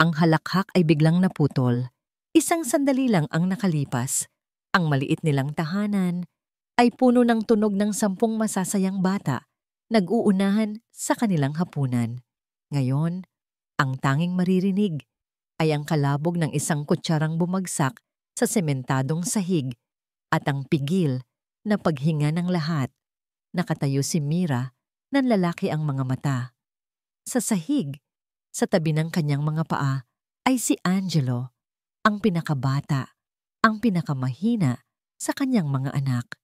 Ang halakhak ay biglang naputol. Isang sandali lang ang nakalipas. Ang maliit nilang tahanan ay puno ng tunog ng 10 masasayang bata, nag-uunahan sa kanilang hapunan. Ngayon, ang tanging maririnig ay ang kalabog ng isang kutsarang bumagsak sa sementadong sahig at ang pigil na paghinga ng lahat. Nakatayo si Mira, nanlalaki ang mga mata. Sa sahig, sa tabi ng kanyang mga paa, ay si Angelo, ang pinakabata, ang pinakamahina sa kanyang mga anak.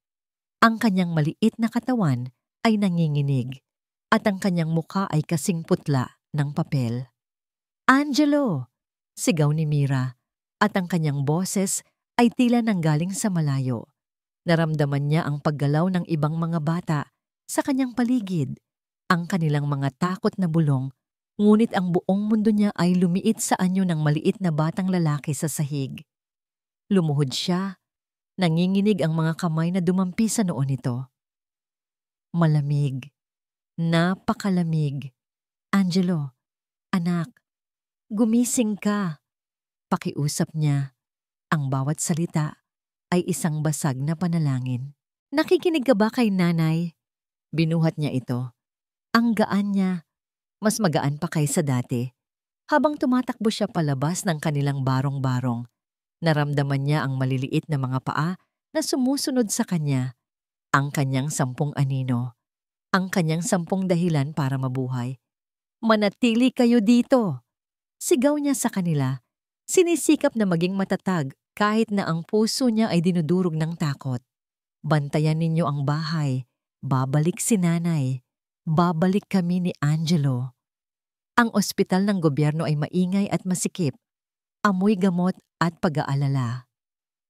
Ang kanyang maliit na katawan ay nanginginig at ang kanyang mukha ay kasing putla ng papel. Angelo! Sigaw ni Mira at ang kanyang boses ay tila nanggaling sa malayo. Naramdaman niya ang paggalaw ng ibang mga bata sa kanyang paligid, ang kanilang mga takot na bulong, ngunit ang buong mundo niya ay lumiit sa anyo ng maliit na batang lalaki sa sahig. Lumuhod siya, nanginginig ang mga kamay na dumampi sa noo nito. Malamig, napakalamig. Angelo, anak, gumising ka. Pakiusap niya. Ang bawat salita ay isang basag na panalangin. Nakikinig ka ba kay nanay? Binuhat niya ito. Ang gaan niya, mas magaan pa kaysa dati. Habang tumatakbo siya palabas ng kanilang barong-barong, naramdaman niya ang maliliit na mga paa na sumusunod sa kanya. Ang kanyang 10 anino. Ang kanyang 10 dahilan para mabuhay. Manatili kayo dito! Sigaw niya sa kanila. Sinisikap na maging matatag kahit na ang puso niya ay dinudurog ng takot. Bantayan ninyo ang bahay. Babalik si nanay. Babalik kami ni Angelo. Ang ospital ng gobyerno ay maingay at masikip. Amoy gamot at pag-aalala.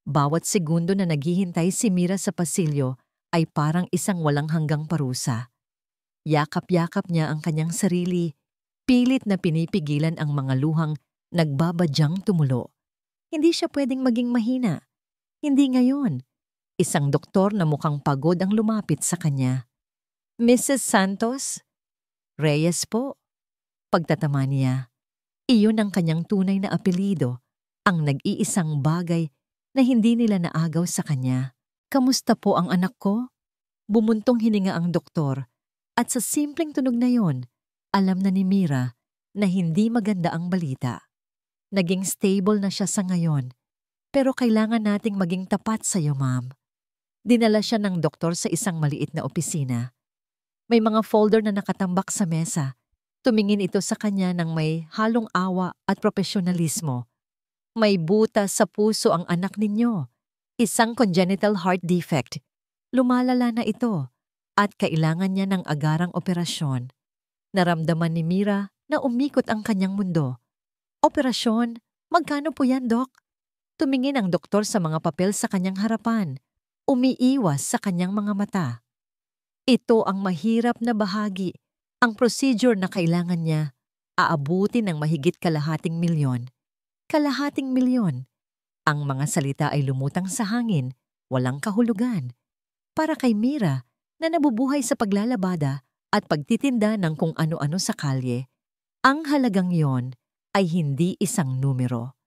Bawat segundo na naghihintay si Mira sa pasilyo ay parang isang walang hanggang parusa. Yakap-yakap niya ang kanyang sarili, pilit na pinipigilan ang mga luhang nagbabadyang tumulo. Hindi siya pwedeng maging mahina. Hindi ngayon. Isang doktor na mukhang pagod ang lumapit sa kanya. Mrs. Santos? Reyes po. Pagtatama niya. Iyon ang kanyang tunay na apelido, ang nag-iisang bagay na hindi nila naagaw sa kanya. Kamusta po ang anak ko? Bumuntong hininga ang doktor at sa simpleng tunog na yon, alam na ni Mira na hindi maganda ang balita. Naging stable na siya sa ngayon, pero kailangan nating maging tapat sa iyo, ma'am. Dinala siya ng doktor sa isang maliit na opisina. May mga folder na nakatambak sa mesa. Tumingin ito sa kanya ng may halong awa at profesionalismo. May butas sa puso ang anak ninyo. Isang congenital heart defect. Lumalala na ito at kailangan niya ng agarang operasyon. Naramdaman ni Mira na umikot ang kanyang mundo. Operasyon? Magkano po yan, Dok? Tumingin ang doktor sa mga papel sa kanyang harapan. Umiiwas sa kanyang mga mata. Ito ang mahirap na bahagi. Ang procedure na kailangan niya, aabutin ng mahigit kalahating milyon. Kalahating milyon. Ang mga salita ay lumutang sa hangin, walang kahulugan. Para kay Mira na nabubuhay sa paglalabada at pagtitinda ng kung ano-ano sa kalye, ang halagang yon ay hindi isang numero.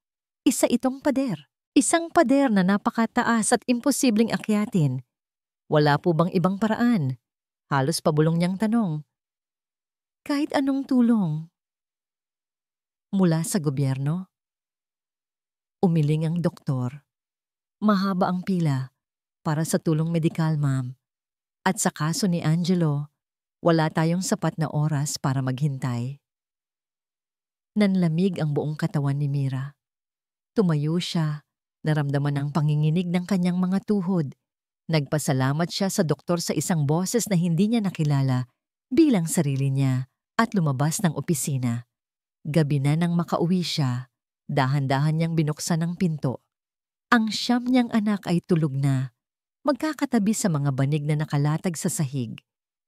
Isa itong pader. Isang pader na napakataas at imposibleng akyatin. Wala po bang ibang paraan? Halos pabulong niyang tanong. Kahit anong tulong. Mula sa gobyerno? Umiling ang doktor. Mahaba ang pila para sa tulong medikal, ma'am. At sa kaso ni Angelo, wala tayong sapat na oras para maghintay. Nanlamig ang buong katawan ni Mira. Tumayo siya, naramdaman ang panginginig ng kanyang mga tuhod. Nagpasalamat siya sa doktor sa isang boses na hindi niya nakilala bilang sarili niya at lumabas ng opisina. Gabi na nang makauwi siya, dahan-dahan niyang binuksan ang pinto. Ang 9 niyang anak ay tulog na, magkakatabi sa mga banig na nakalatag sa sahig,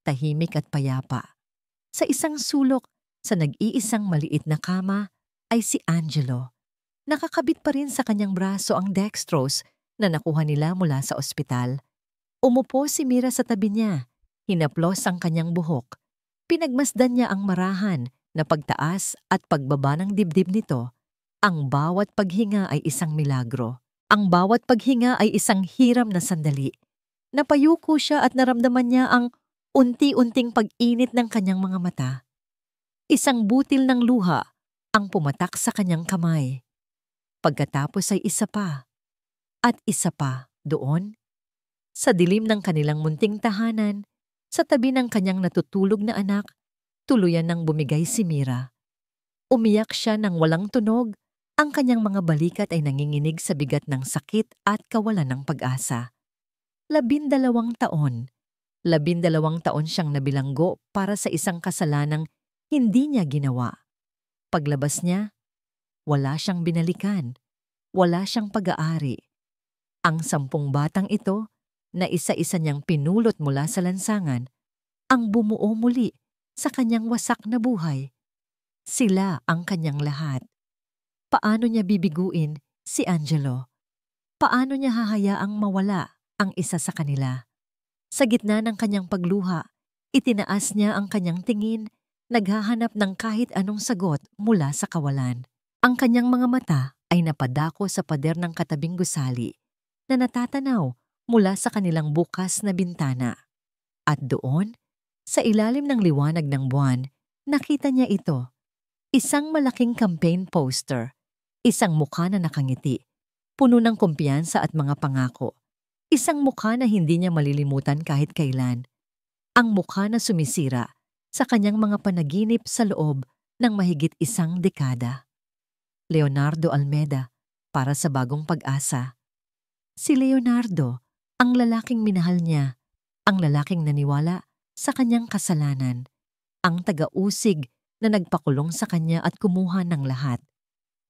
tahimik at payapa. Sa isang sulok, sa nag-iisang maliit na kama, ay si Angelo. Nakakabit pa rin sa kanyang braso ang dextrose na nakuha nila mula sa ospital. Umupo si Mira sa tabi niya, hinaplos ang kanyang buhok. Pinagmasdan niya ang marahan na pagtaas at pagbaba ng dibdib nito Ang bawat paghinga ay isang milagro. Ang bawat paghinga ay isang hiram na sandali. Napayuko siya at naramdaman niya ang unti-unting pag-init ng kanyang mga mata. Isang butil ng luha ang pumatak sa kanyang kamay. Pagkatapos ay isa pa at isa pa doon. Sa dilim ng kanilang munting tahanan, sa tabi ng kanyang natutulog na anak, tuluyan ng bumigay si Mira. Umiyak siya ng walang tunog, ang kanyang mga balikat ay nanginginig sa bigat ng sakit at kawalan ng pag-asa. 12 taon. 12 taon siyang nabilanggo para sa isang kasalanang hindi niya ginawa. Paglabas niya, wala siyang binalikan. Wala siyang pag-aari. Ang 10 batang ito, na isa-isa niyang pinulot mula sa lansangan, ang bumuo muli sa kanyang wasak na buhay. Sila ang kanyang lahat. Paano niya bibiguin si Angelo? Paano niya hahayaang mawala ang isa sa kanila? Sa gitna ng kanyang pagluha, itinaas niya ang kanyang tingin, naghahanap ng kahit anong sagot mula sa kawalan. Ang kanyang mga mata ay napadako sa pader ng katabing gusali na natatanaw mula sa kanilang bukas na bintana. At doon, sa ilalim ng liwanag ng buwan, nakita niya ito. Isang malaking campaign poster, isang mukha na nakangiti, puno ng kumpiyansa at mga pangako. Isang mukha na hindi niya malilimutan kahit kailan. Ang mukha na sumisira sa kanyang mga panaginip sa loob ng mahigit 1 dekada. Leonardo Almeda, para sa Bagong Pag-asa. Si Leonardo, ang lalaking minahal niya, ang lalaking naniwala sa kanyang kasalanan, ang taga-usig na nagpakulong sa kanya at kumuha ng lahat.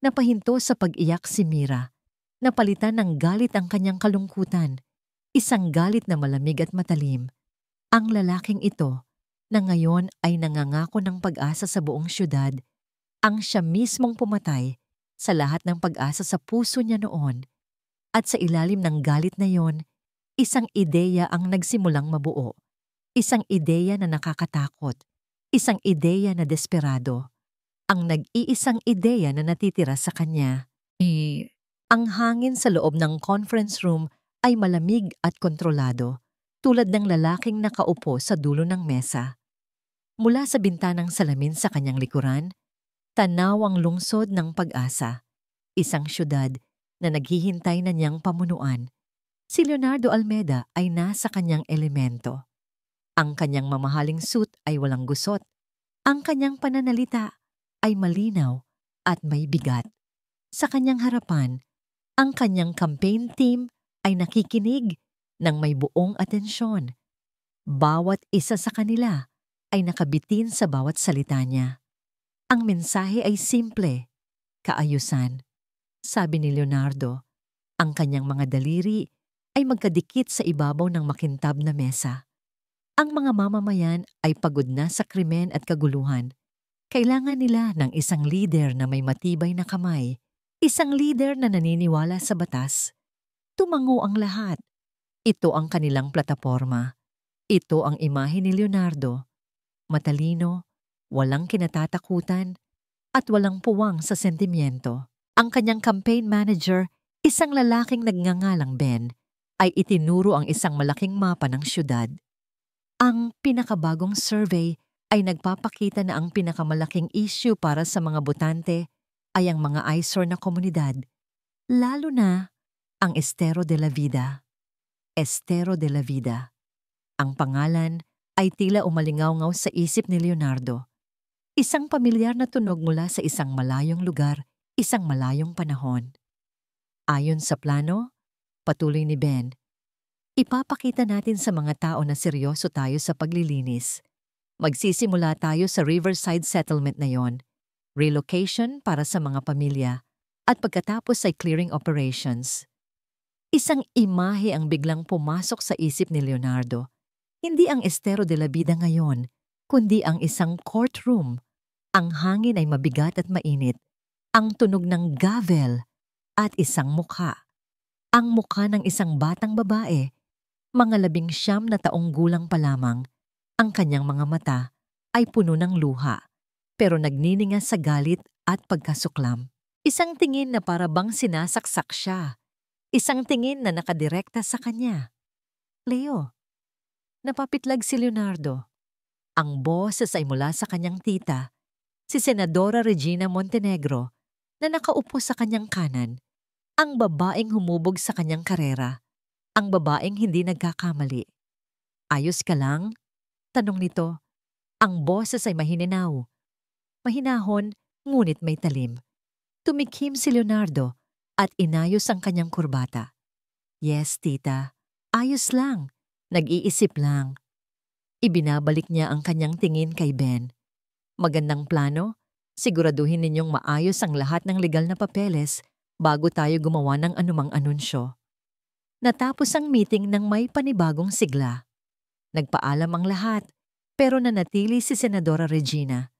Napahinto sa pag-iyak si Mira, napalitan ng galit ang kanyang kalungkutan, isang galit na malamig at matalim. Ang lalaking ito, na ngayon ay nangangako ng pag-asa sa buong syudad, ang siya mismong pumatay sa lahat ng pag-asa sa puso niya noon. At sa ilalim ng galit na yon, isang ideya ang nagsimulang mabuo. Isang ideya na nakakatakot. Isang ideya na desperado. Ang nag-iisang ideya na natitira sa kanya. Ang hangin sa loob ng conference room ay malamig at kontrolado, tulad ng lalaking nakaupo sa dulo ng mesa. Mula sa bintanang salamin sa kanyang likuran, tanaw ang lungsod ng pag-asa. Isang syudad na naghihintay na niyang pamunuan. Si Leonardo Almeda ay nasa kanyang elemento. Ang kanyang mamahaling suit ay walang gusot. Ang kanyang pananalita ay malinaw at may bigat. Sa kanyang harapan, ang kanyang campaign team ay nakikinig ng may buong atensyon. Bawat isa sa kanila ay nakabitin sa bawat salita niya. Ang mensahe ay simple, kaayusan. Sabi ni Leonardo, ang kanyang mga daliri ay magkadikit sa ibabaw ng makintab na mesa. Ang mga mamamayan ay pagod na sa krimen at kaguluhan. Kailangan nila ng isang lider na may matibay na kamay, isang lider na naniniwala sa batas. Tumango ang lahat. Ito ang kanilang plataporma. Ito ang imahe ni Leonardo. Matalino, walang kinatatakutan, at walang puwang sa sentimiento. Ang kanyang campaign manager, isang lalaking nagngangalang Ben, ay itinuro ang isang malaking mapa ng syudad. Ang pinakabagong survey ay nagpapakita na ang pinakamalaking issue para sa mga botante ay ang mga eyesore na komunidad, lalo na ang Estero de la Vida. Estero de la Vida. Ang pangalan ay tila umalingaw-ngaw sa isip ni Leonardo. Isang pamilyar na tunog mula sa isang malayong lugar, isang malayong panahon. Ayon sa plano, patuloy ni Ben, ipapakita natin sa mga tao na seryoso tayo sa paglilinis. Magsisimula tayo sa Riverside Settlement na yon, relocation para sa mga pamilya, at pagkatapos ay clearing operations. Isang imahe ang biglang pumasok sa isip ni Leonardo. Hindi ang Estero de la Vida ngayon, kundi ang isang courtroom. Ang hangin ay mabigat at mainit. Ang tunog ng gavel at isang mukha. Ang mukha ng isang batang babae, mga 19 na taong gulang pa lamang. Ang kanyang mga mata ay puno ng luha, pero nagniningas sa galit at pagkasuklam. Isang tingin na para bang sinasaksak siya. Isang tingin na nakadirekta sa kanya. Leo, napapitlag si Leonardo. Ang boses ay mula sa kanyang tita, si Senadora Regina Montenegro, na nakaupo sa kanyang kanan. Ang babaeng humubog sa kanyang karera. Ang babaeng hindi nagkakamali. Ayos ka lang? Tanong nito. Ang boses ay mahininaw. Mahinahon, ngunit may talim. Tumikhim si Leonardo at inayos ang kanyang kurbata. Yes, tita. Ayos lang. Nag-iisip lang. Ibinabalik niya ang kanyang tingin kay Ben. Magandang plano? Siguraduhin ninyong maayos ang lahat ng legal na papeles bago tayo gumawa ng anumang anunsyo. Natapos ang meeting ng may panibagong sigla. Nagpaalam ang lahat, pero nanatili si Senadora Regina.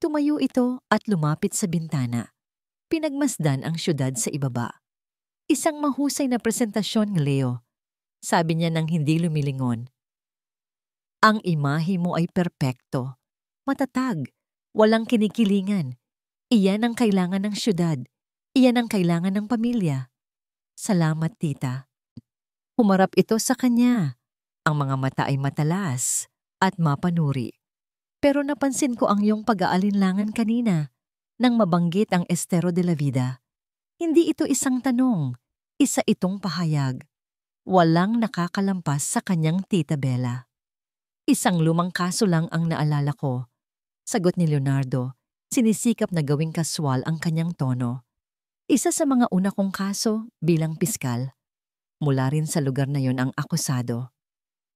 Tumayo ito at lumapit sa bintana. Pinagmasdan ang syudad sa ibaba. Isang mahusay na presentasyon, Leo. Sabi niya nang hindi lumilingon. Ang imahe mo ay perpekto. Matatag. Walang kinikilingan. Iyan ang kailangan ng syudad. Iyan ang kailangan ng pamilya. Salamat, tita. Humarap ito sa kanya. Ang mga mata ay matalas at mapanuri. Pero napansin ko ang iyong pag-aalinlangan kanina nang mabanggit ang Estero de la Vida. Hindi ito isang tanong, isa itong pahayag. Walang nakakalampas sa kanyang tita Bella. Isang lumang kaso lang ang naalala ko. Sagot ni Leonardo, sinisikap na gawing kaswal ang kanyang tono. Isa sa mga una kong kaso bilang piskal. Mula rin sa lugar na yon ang akusado.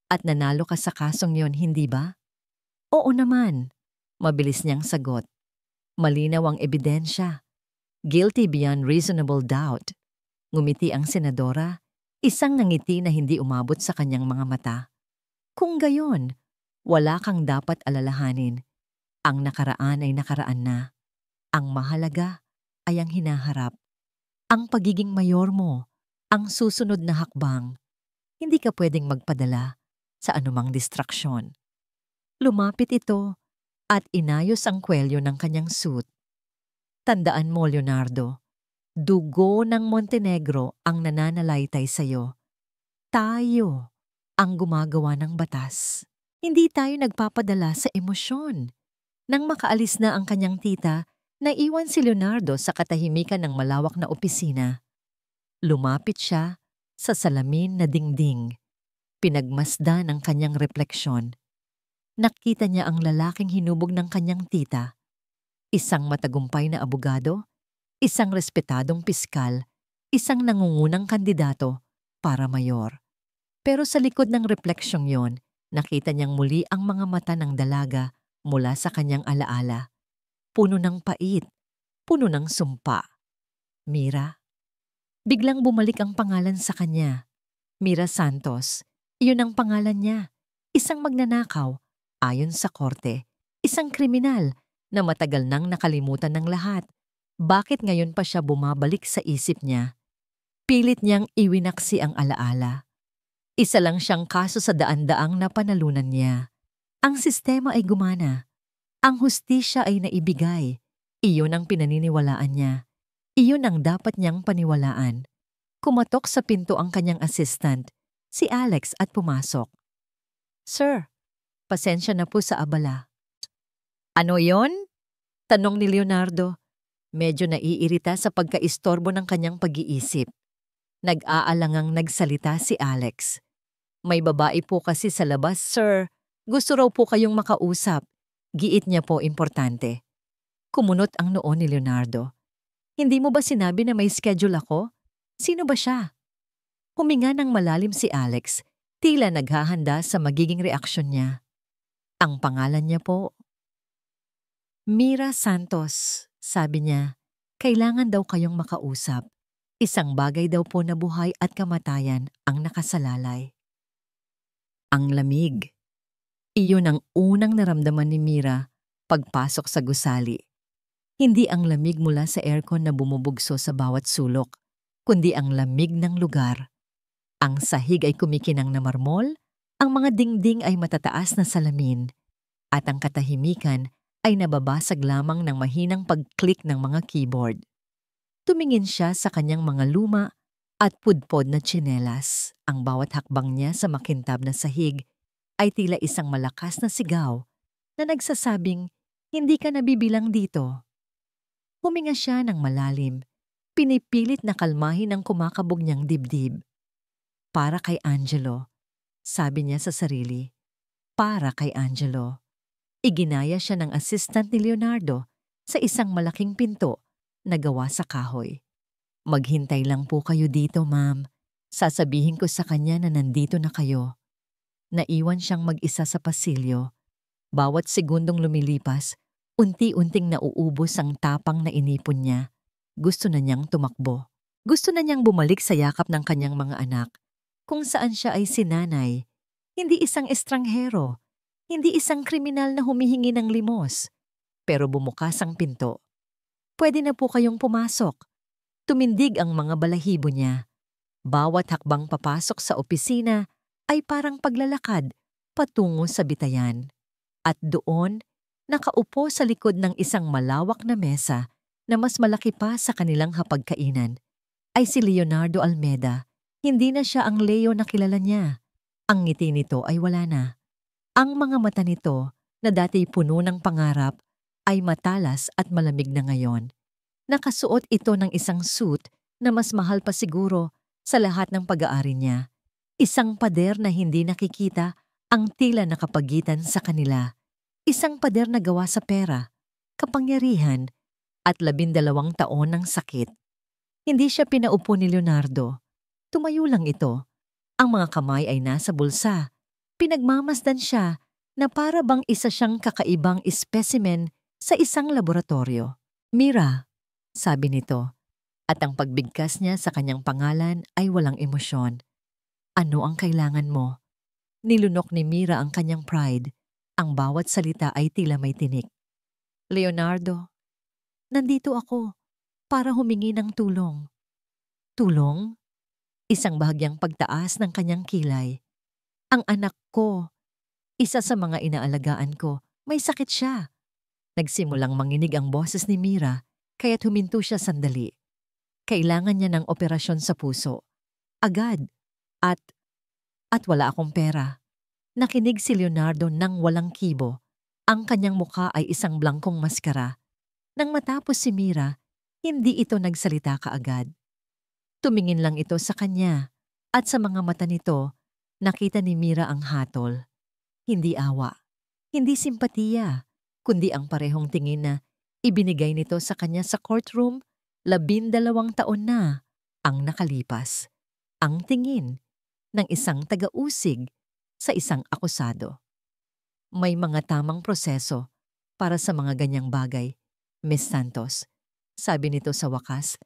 At nanalo ka sa kasong yon, hindi ba? Oo naman. Mabilis niyang sagot. Malinaw ang ebidensya. Guilty beyond reasonable doubt. Ngumiti ang senadora, isang nangiti na hindi umabot sa kanyang mga mata. Kung gayon, wala kang dapat alalahanin. Ang nakaraan ay nakaraan na. Ang mahalaga ay ang hinaharap. Ang pagiging mayor mo, ang susunod na hakbang. Hindi ka pwedeng magpadala sa anumang distraksyon. Lumapit ito at inayos ang kwelyo ng kanyang suit. Tandaan mo, Leonardo, dugo ng Montenegro ang nananalaytay sa'yo. Tayo ang gumagawa ng batas. Hindi tayo nagpapadala sa emosyon. Nang makaalis na ang kanyang tita, naiwan si Leonardo sa katahimikan ng malawak na opisina. Lumapit siya sa salamin na dingding. Pinagmasdan ang kanyang refleksyon. Nakita niya ang lalaking hinubog ng kanyang tita. Isang matagumpay na abogado, isang respetadong piskal, isang nangungunang kandidato para mayor. Pero sa likod ng refleksyong yon, nakita niyang muli ang mga mata ng dalaga mula sa kanyang alaala. Puno ng pait, puno ng sumpa. Mira. Biglang bumalik ang pangalan sa kanya. Mira Santos. Iyon ang pangalan niya. Isang magnanakaw, ayon sa korte. Isang kriminal na matagal nang nakalimutan ng lahat. Bakit ngayon pa siya bumabalik sa isip niya? Pilit niyang iwinaksi ang alaala. Isa lang siyang kaso sa daan-daang napanalunan niya. Ang sistema ay gumana. Ang hustisya ay naibigay. Iyon ang pinaniniwalaan niya. Iyon ang dapat niyang paniwalaan. Kumatok sa pinto ang kanyang assistant, si Alex, at pumasok. Sir, pasensya na po sa abala. Ano yon? Tanong ni Leonardo. Medyo naiirita sa pagkaistorbo ng kanyang pag-iisip. Nag-aalangang nagsalita si Alex. May babae po kasi sa labas, sir. Gusto raw po kayong makausap. Giit niya po importante. Kumunot ang noo ni Leonardo. Hindi mo ba sinabi na may schedule ako? Sino ba siya? Huminga ng malalim si Alex, tila naghahanda sa magiging reaksyon niya. Ang pangalan niya po? Mira Santos, sabi niya. Kailangan daw kayong makausap. Isang bagay daw po na buhay at kamatayan ang nakasalalay. Ang lamig. Iyon ang unang naramdaman ni Mira pagpasok sa gusali. Hindi ang lamig mula sa aircon na bumubugso sa bawat sulok, kundi ang lamig ng lugar. Ang sahig ay kumikinang na marmol, ang mga dingding ay matataas na salamin, at ang katahimikan ay nababasag lamang ng mahinang pag-click ng mga keyboard. Tumingin siya sa kanyang mga luma at pudpod na tsinelas. Ang bawat hakbang niya sa makintab na sahig ay tila isang malakas na sigaw na nagsasabing, "Hindi ka nabibilang dito." Huminga siya ng malalim, pinipilit na kalmahin ang kumakabog niyang dibdib. Para kay Angelo, sabi niya sa sarili. Para kay Angelo. Iginaya siya ng assistant ni Leonardo sa isang malaking pinto na gawa sa kahoy. "Maghintay lang po kayo dito, ma'am. Sasabihin ko sa kanya na nandito na kayo." Naiwan siyang mag-isa sa pasilyo. Bawat segundong lumilipas, unti-unting nauubos ang tapang na inipon niya. Gusto na niyang tumakbo. Gusto na niyang bumalik sa yakap ng kanyang mga anak, kung saan siya ay sinanay, hindi isang estranghero, hindi isang kriminal na humihingi ng limos. Pero bumukas ang pinto. "Pwede na po kayong pumasok." Tumindig ang mga balahibo niya. Bawat hakbang papasok sa opisina ay parang paglalakad patungo sa bitayan. At doon, nakaupo sa likod ng isang malawak na mesa na mas malaki pa sa kanilang hapagkainan, ay si Leonardo Almeda. Hindi na siya ang Leo na kilala niya. Ang ngiti nito ay wala na. Ang mga mata nito, na dati puno ng pangarap, ay matalas at malamig na ngayon. Nakasuot ito ng isang suit na mas mahal pa siguro sa lahat ng pag-aari niya. Isang pader na hindi nakikita ang tila nakapagitan sa kanila. Isang pader na gawa sa pera, kapangyarihan, at 12 taon ng sakit. Hindi siya pinaupo ni Leonardo. Tumayo lang ito. Ang mga kamay ay nasa bulsa. Pinagmamasdan siya na para bang isa siyang kakaibang specimen sa isang laboratorio. "Mira," sabi nito, at ang pagbigkas niya sa kanyang pangalan ay walang emosyon. "Ano ang kailangan mo?" Nilunok ni Mira ang kanyang pride. Ang bawat salita ay tila may tinik. "Leonardo, nandito ako para humingi ng tulong." "Tulong?" Isang bahagyang pagtaas ng kanyang kilay. "Ang anak ko, isa sa mga inaalagaan ko, may sakit siya." Nagsimulang manginig ang boses ni Mira, kaya't huminto siya sandali. Kailangan niya ng operasyon sa puso. Agad. At wala akong pera. Nakinig si Leonardo nang walang kibo. Ang kanyang mukha ay isang blangkong maskara. Nang matapos si Mira, hindi ito nagsalita kaagad. Tumingin lang ito sa kanya, at sa mga mata nito, nakita ni Mira ang hatol. Hindi awa, hindi simpatiya, kundi ang parehong tingin na ibinigay nito sa kanya sa courtroom 12 taon na ang nakalipas. Ang tingin ng isang taga-usig sa isang akusado. "May mga tamang proseso para sa mga ganyang bagay, Miss Santos," sabi nito sa wakas.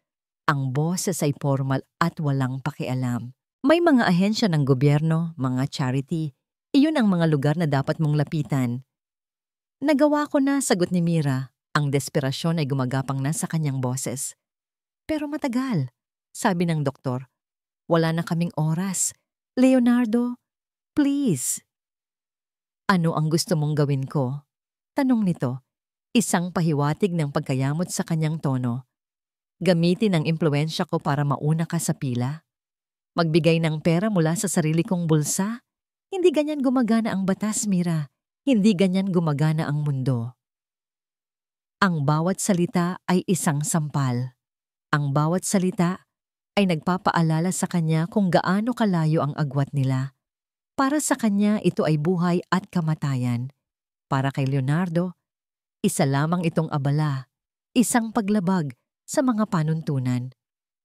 Ang boses ay formal at walang pakialam. "May mga ahensya ng gobyerno, mga charity. Iyon ang mga lugar na dapat mong lapitan." "Nagawa ko na," sagot ni Mira. Ang desperasyon ay gumagapang na sa kanyang boses. "Pero matagal," sabi ng doktor. "Wala na kaming oras. Leonardo, please." "Ano ang gusto mong gawin ko?" tanong nito. Isang pahiwatig ng pagkayamot sa kanyang tono. "Gamitin ang impluensya ko para mauna ka sa pila? Magbigay ng pera mula sa sarili kong bulsa? Hindi ganyan gumagana ang batas, Mira. Hindi ganyan gumagana ang mundo." Ang bawat salita ay isang sampal. Ang bawat salita ay nagpapaalala sa kanya kung gaano kalayo ang agwat nila. Para sa kanya, ito ay buhay at kamatayan. Para kay Leonardo, isa lamang itong abala, isang paglabag sa mga panuntunan.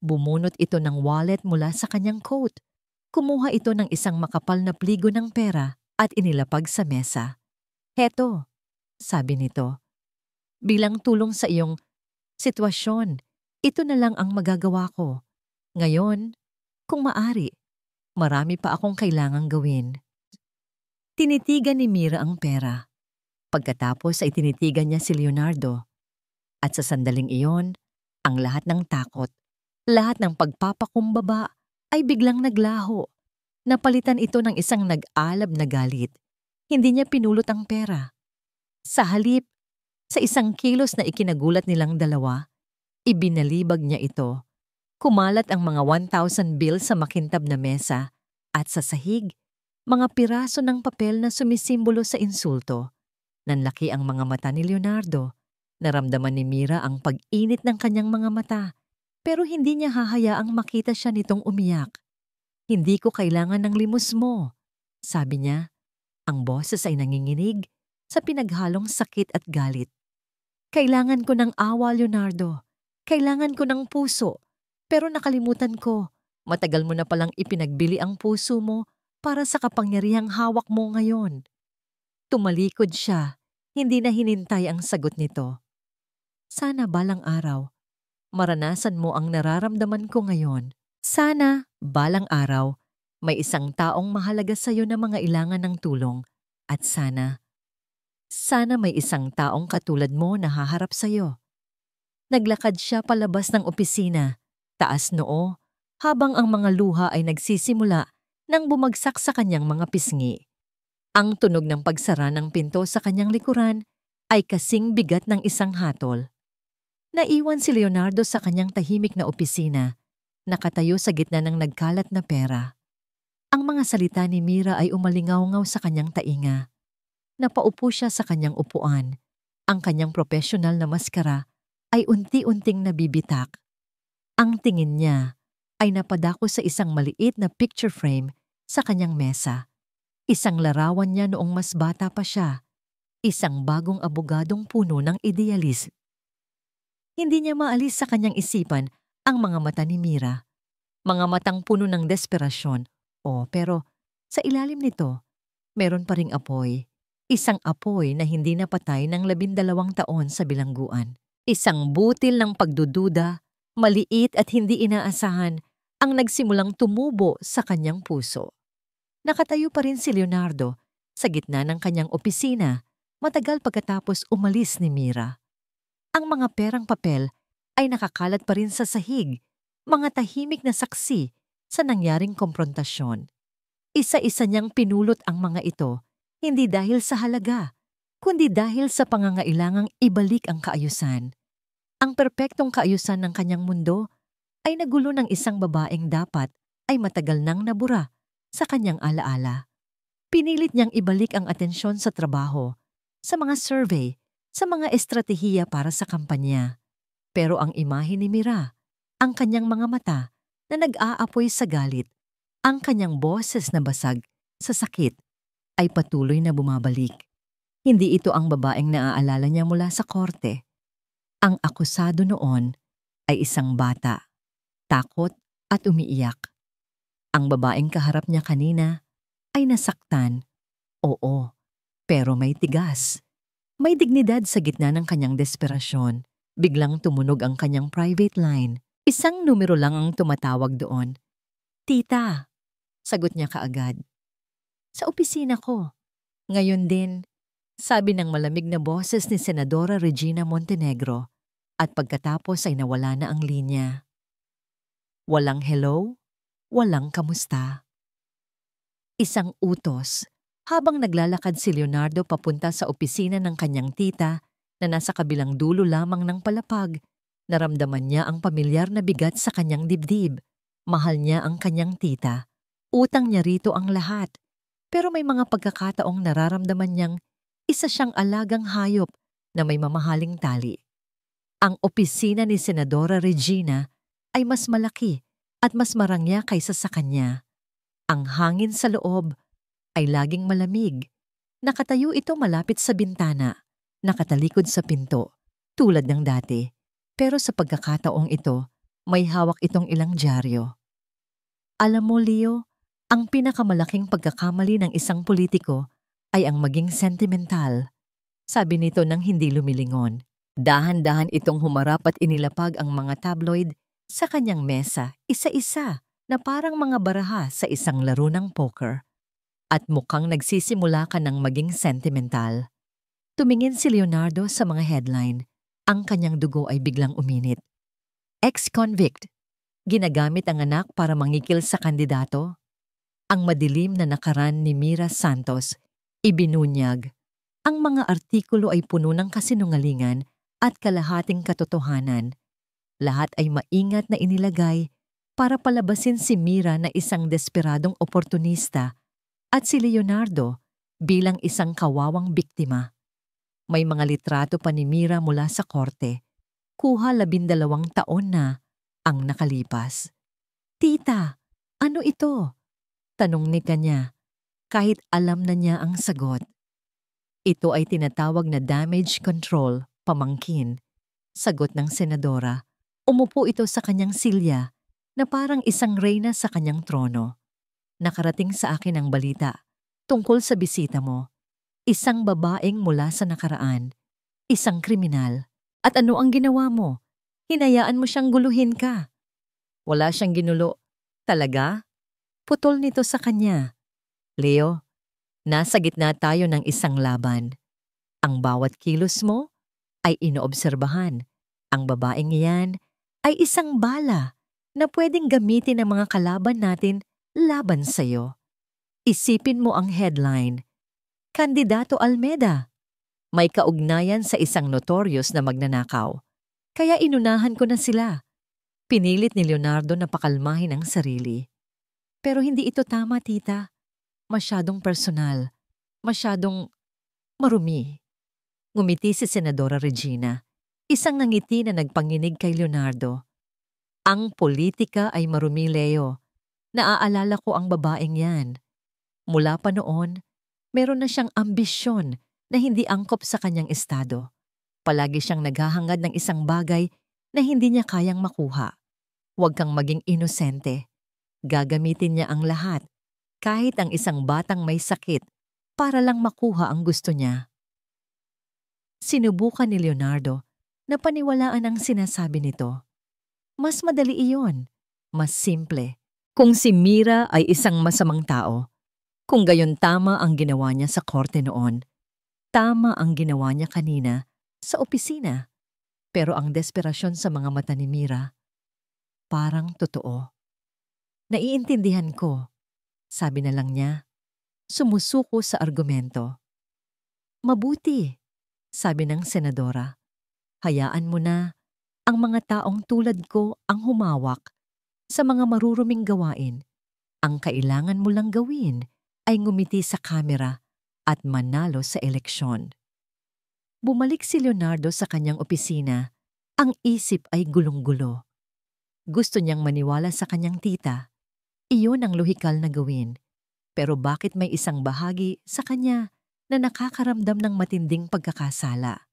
Bumunot ito ng wallet mula sa kanyang coat. Kumuha ito ng isang makapal na pligo ng pera at inilapag sa mesa. "Heto," sabi nito. "Bilang tulong sa iyong sitwasyon, ito na lang ang magagawa ko. Ngayon, kung maari, marami pa akong kailangang gawin." Tinitigan ni Mira ang pera. Pagkatapos ay tinitigan niya si Leonardo. At sa sandaling iyon, ang lahat ng takot, lahat ng pagpapakumbaba ay biglang naglaho. Napalitan ito ng isang nag-alab na galit. Hindi niya pinulot ang pera. Sa halip, sa isang kilos na ikinagulat nilang dalawa, Ibinalibag niya ito. Kumalat ang mga 1,000 bill sa makintab na mesa at sa sahig, mga piraso ng papel na sumisimbolo sa insulto. Nanlaki ang mga mata ni Leonardo. Naramdaman ni Mira ang pag-init ng kanyang mga mata, pero hindi niya hahayaang makita siya nitong umiyak. "Hindi ko kailangan ng limos mo," sabi niya. Ang boses ay nanginginig sa pinaghalong sakit at galit. "Kailangan ko ng awa, Leonardo. Kailangan ko ng puso. Pero nakalimutan ko, matagal mo na palang ipinagbili ang puso mo para sa kapangyarihang hawak mo ngayon." Tumalikod siya, hindi na hinintay ang sagot nito. "Sana balang araw, maranasan mo ang nararamdaman ko ngayon. Sana balang araw, may isang taong mahalaga sa iyo na mangailangan ng tulong. At sana may isang taong katulad mo na haharap sa iyo." Naglakad siya palabas ng opisina, taas noo, habang ang mga luha ay nagsisimula nang bumagsak sa kanyang mga pisngi. Ang tunog ng pagsara ng pinto sa kanyang likuran ay kasing bigat ng isang hatol. Naiwan si Leonardo sa kanyang tahimik na opisina, nakatayo sa gitna ng nagkalat na pera. Ang mga salita ni Mira ay umalingaw-ngaw sa kanyang tainga. Napaupo siya sa kanyang upuan. Ang kanyang profesional na maskara ay unti-unting nabibitak. Ang tingin niya ay napadako sa isang maliit na picture frame sa kanyang mesa. Isang larawan niya noong mas bata pa siya. Isang bagong abogadong puno ng idealism. Hindi niya maalis sa kanyang isipan ang mga mata ni Mira. Mga matang puno ng desperasyon. Pero sa ilalim nito, meron pa ring apoy. Isang apoy na hindi napatay ng 12 taon sa bilangguan. Isang butil ng pagdududa, maliit at hindi inaasahan, ang nagsimulang tumubo sa kanyang puso. Nakatayo pa rin si Leonardo sa gitna ng kanyang opisina matagal pagkatapos umalis ni Mira. Ang mga perang papel ay nakakalat pa rin sa sahig, mga tahimik na saksi sa nangyaring komprontasyon. Isa-isa niyang pinulot ang mga ito, hindi dahil sa halaga, kundi dahil sa pangangailangang ibalik ang kaayusan. Ang perpektong kaayusan ng kanyang mundo ay nagulo ng isang babaeng dapat ay matagal nang nabura sa kanyang alaala. Pinilit niyang ibalik ang atensyon sa trabaho, sa mga survey, sa mga estratehiya para sa kampanya. Pero ang imahe ni Mira, ang kanyang mga mata na nag-aapoy sa galit, ang kanyang boses na basag sa sakit, ay patuloy na bumabalik. Hindi ito ang babaeng naaalala niya mula sa korte. Ang akusado noon ay isang bata, takot at umiiyak. Ang babaeng kaharap niya kanina ay nasaktan. Oo, pero may tigas. May dignidad sa gitna ng kanyang desperasyon. Biglang tumunog ang kanyang private line. Isang numero lang ang tumatawag doon. "Tita," sagot niya kaagad. "Sa opisina ko." "Ngayon din," sabi ng malamig na boses ni Senadora Regina Montenegro, at pagkatapos ay nawala na ang linya. Walang hello, walang kamusta. Isang utos. Habang naglalakad si Leonardo papunta sa opisina ng kanyang tita na nasa kabilang dulo lamang ng palapag, naramdaman niya ang pamilyar na bigat sa kanyang dibdib. Mahal niya ang kanyang tita. Utang niya rito ang lahat. Pero may mga pagkakataong nararamdaman niyang isa siyang alagang hayop na may mamahaling tali. Ang opisina ni Senadora Regina ay mas malaki at mas marangya kaysa sa kanya. Ang hangin sa loob ay laging malamig. Nakatayo ito malapit sa bintana, nakatalikod sa pinto, tulad ng dati. Pero sa pagkakataong ito, may hawak itong ilang dyaryo. Alam mo, Leo, ang pinakamalaking pagkakamali ng isang politiko ay ang maging sentimental. Sabi nito nang hindi lumilingon. Dahan-dahan itong humarap at inilapag ang mga tabloid sa kanyang mesa, isa-isa, na parang mga baraha sa isang laro ng poker. At mukhang nagsisimula ka ng maging sentimental. Tumingin si Leonardo sa mga headline. Ang kanyang dugo ay biglang uminit. Ex-convict. Ginagamit ang anak para mangikil sa kandidato. Ang madilim na nakaraan ni Mira Santos, ibinunyag. Ang mga artikulo ay puno ng kasinungalingan at kalahating katotohanan. Lahat ay maingat na inilagay para palabasin si Mira na isang desperadong oportunista at si Leonardo bilang isang kawawang biktima. May mga litrato pa ni Mira mula sa korte. Kuha 12 taon na ang nakalipas. "Tita, ano ito?" tanong ni kanya kahit alam na niya ang sagot. "Ito ay tinatawag na damage control, pamangkin," sagot ng senadora. Umupo ito sa kanyang silya na parang isang reyna sa kanyang trono. "Nakarating sa akin ang balita tungkol sa bisita mo. Isang babaeng mula sa nakaraan, isang kriminal. At ano ang ginawa mo? Hinayaan mo siyang guluhin ka." "Wala siyang ginulo." "Talaga?" Putol nito sa kanya. "Leo, nasa gitna tayo ng isang laban. Ang bawat kilos mo ay inoobserbahan. Ang babaeng iyan ay isang bala na pwedeng gamitin ng mga kalaban natin laban sa'yo. Isipin mo ang headline, Kandidato Almeda. May kaugnayan sa isang notorious na magnanakaw. Kaya inunahan ko na sila." Pinilit ni Leonardo na pakalmahin ang sarili. "Pero hindi ito tama, tita. Masyadong personal. Masyadong marumi." Ngumiti si Senadora Regina, isang nangiti na nagpanginig kay Leonardo. "Ang politika ay marumi, Leo. Naaalala ko ang babaeng yan. Mula pa noon, meron na siyang ambisyon na hindi angkop sa kanyang estado. Palagi siyang naghahangad ng isang bagay na hindi niya kayang makuha. Huwag kang maging inosente. Gagamitin niya ang lahat, kahit ang isang batang may sakit, para lang makuha ang gusto niya." Sinubukan ni Leonardo na paniwalaan ang sinasabi nito. Mas madali iyon, mas simple. Kung si Mira ay isang masamang tao, kung gayon tama ang ginawa niya sa korte noon, tama ang ginawa niya kanina sa opisina. Pero ang desperasyon sa mga mata ni Mira, parang totoo. "Naiintindihan ko," sabi na lang niya, sumusuko sa argumento. "Mabuti," sabi ng senadora. "Hayaan mo na ang mga taong tulad ko ang humawak sa mga maruruming gawain. Ang kailangan mo lang gawin ay ngumiti sa kamera at manalo sa eleksyon." Bumalik si Leonardo sa kanyang opisina. Ang isip ay gulong-gulo. Gusto niyang maniwala sa kanyang tita. Iyon ang lohikal na gawin. Pero bakit may isang bahagi sa kanya na nakakaramdam ng matinding pagkakasala?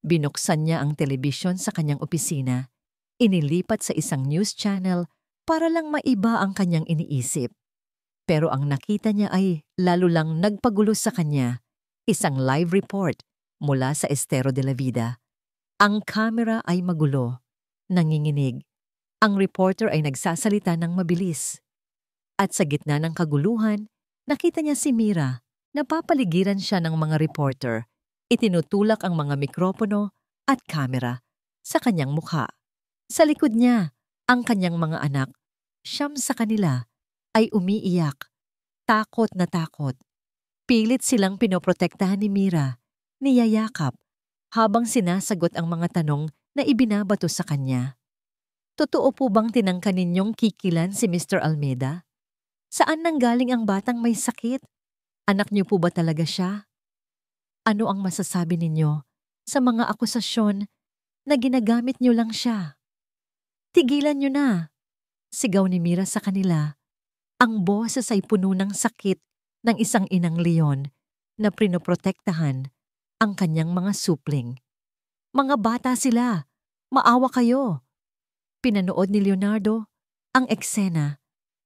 Binuksan niya ang telebisyon sa kanyang opisina. Inilipat sa isang news channel para lang maiba ang kanyang iniisip. Pero ang nakita niya ay lalo lang nagpagulo sa kanya. Isang live report mula sa Estero de la Vida. Ang kamera ay magulo, nanginginig. Ang reporter ay nagsasalita ng mabilis. At sa gitna ng kaguluhan, nakita niya si Mira. Napapaligiran siya ng mga reporter. Itinutulak ang mga mikropono at kamera sa kanyang mukha. Sa likod niya, ang kanyang mga anak, 9 sa kanila, ay umiiyak. Takot na takot. Pilit silang pinoprotektahan ni Mira, niyayakap, habang sinasagot ang mga tanong na ibinabato sa kanya. "Totoo po bang tinangka ninyong kikilan si Mr. Almeda? Saan nanggaling ang batang may sakit? Anak niyo po ba talaga siya? Ano ang masasabi ninyo sa mga akusasyon na ginagamit niyo lang siya? Tigilan niyo na!" Sigaw ni Mira sa kanila. Ang boses ay puno ng sakit ng isang inang leon na prinoprotektahan ang kanyang mga supling. "Mga bata sila! Maawa kayo!" Pinanood ni Leonardo ang eksena.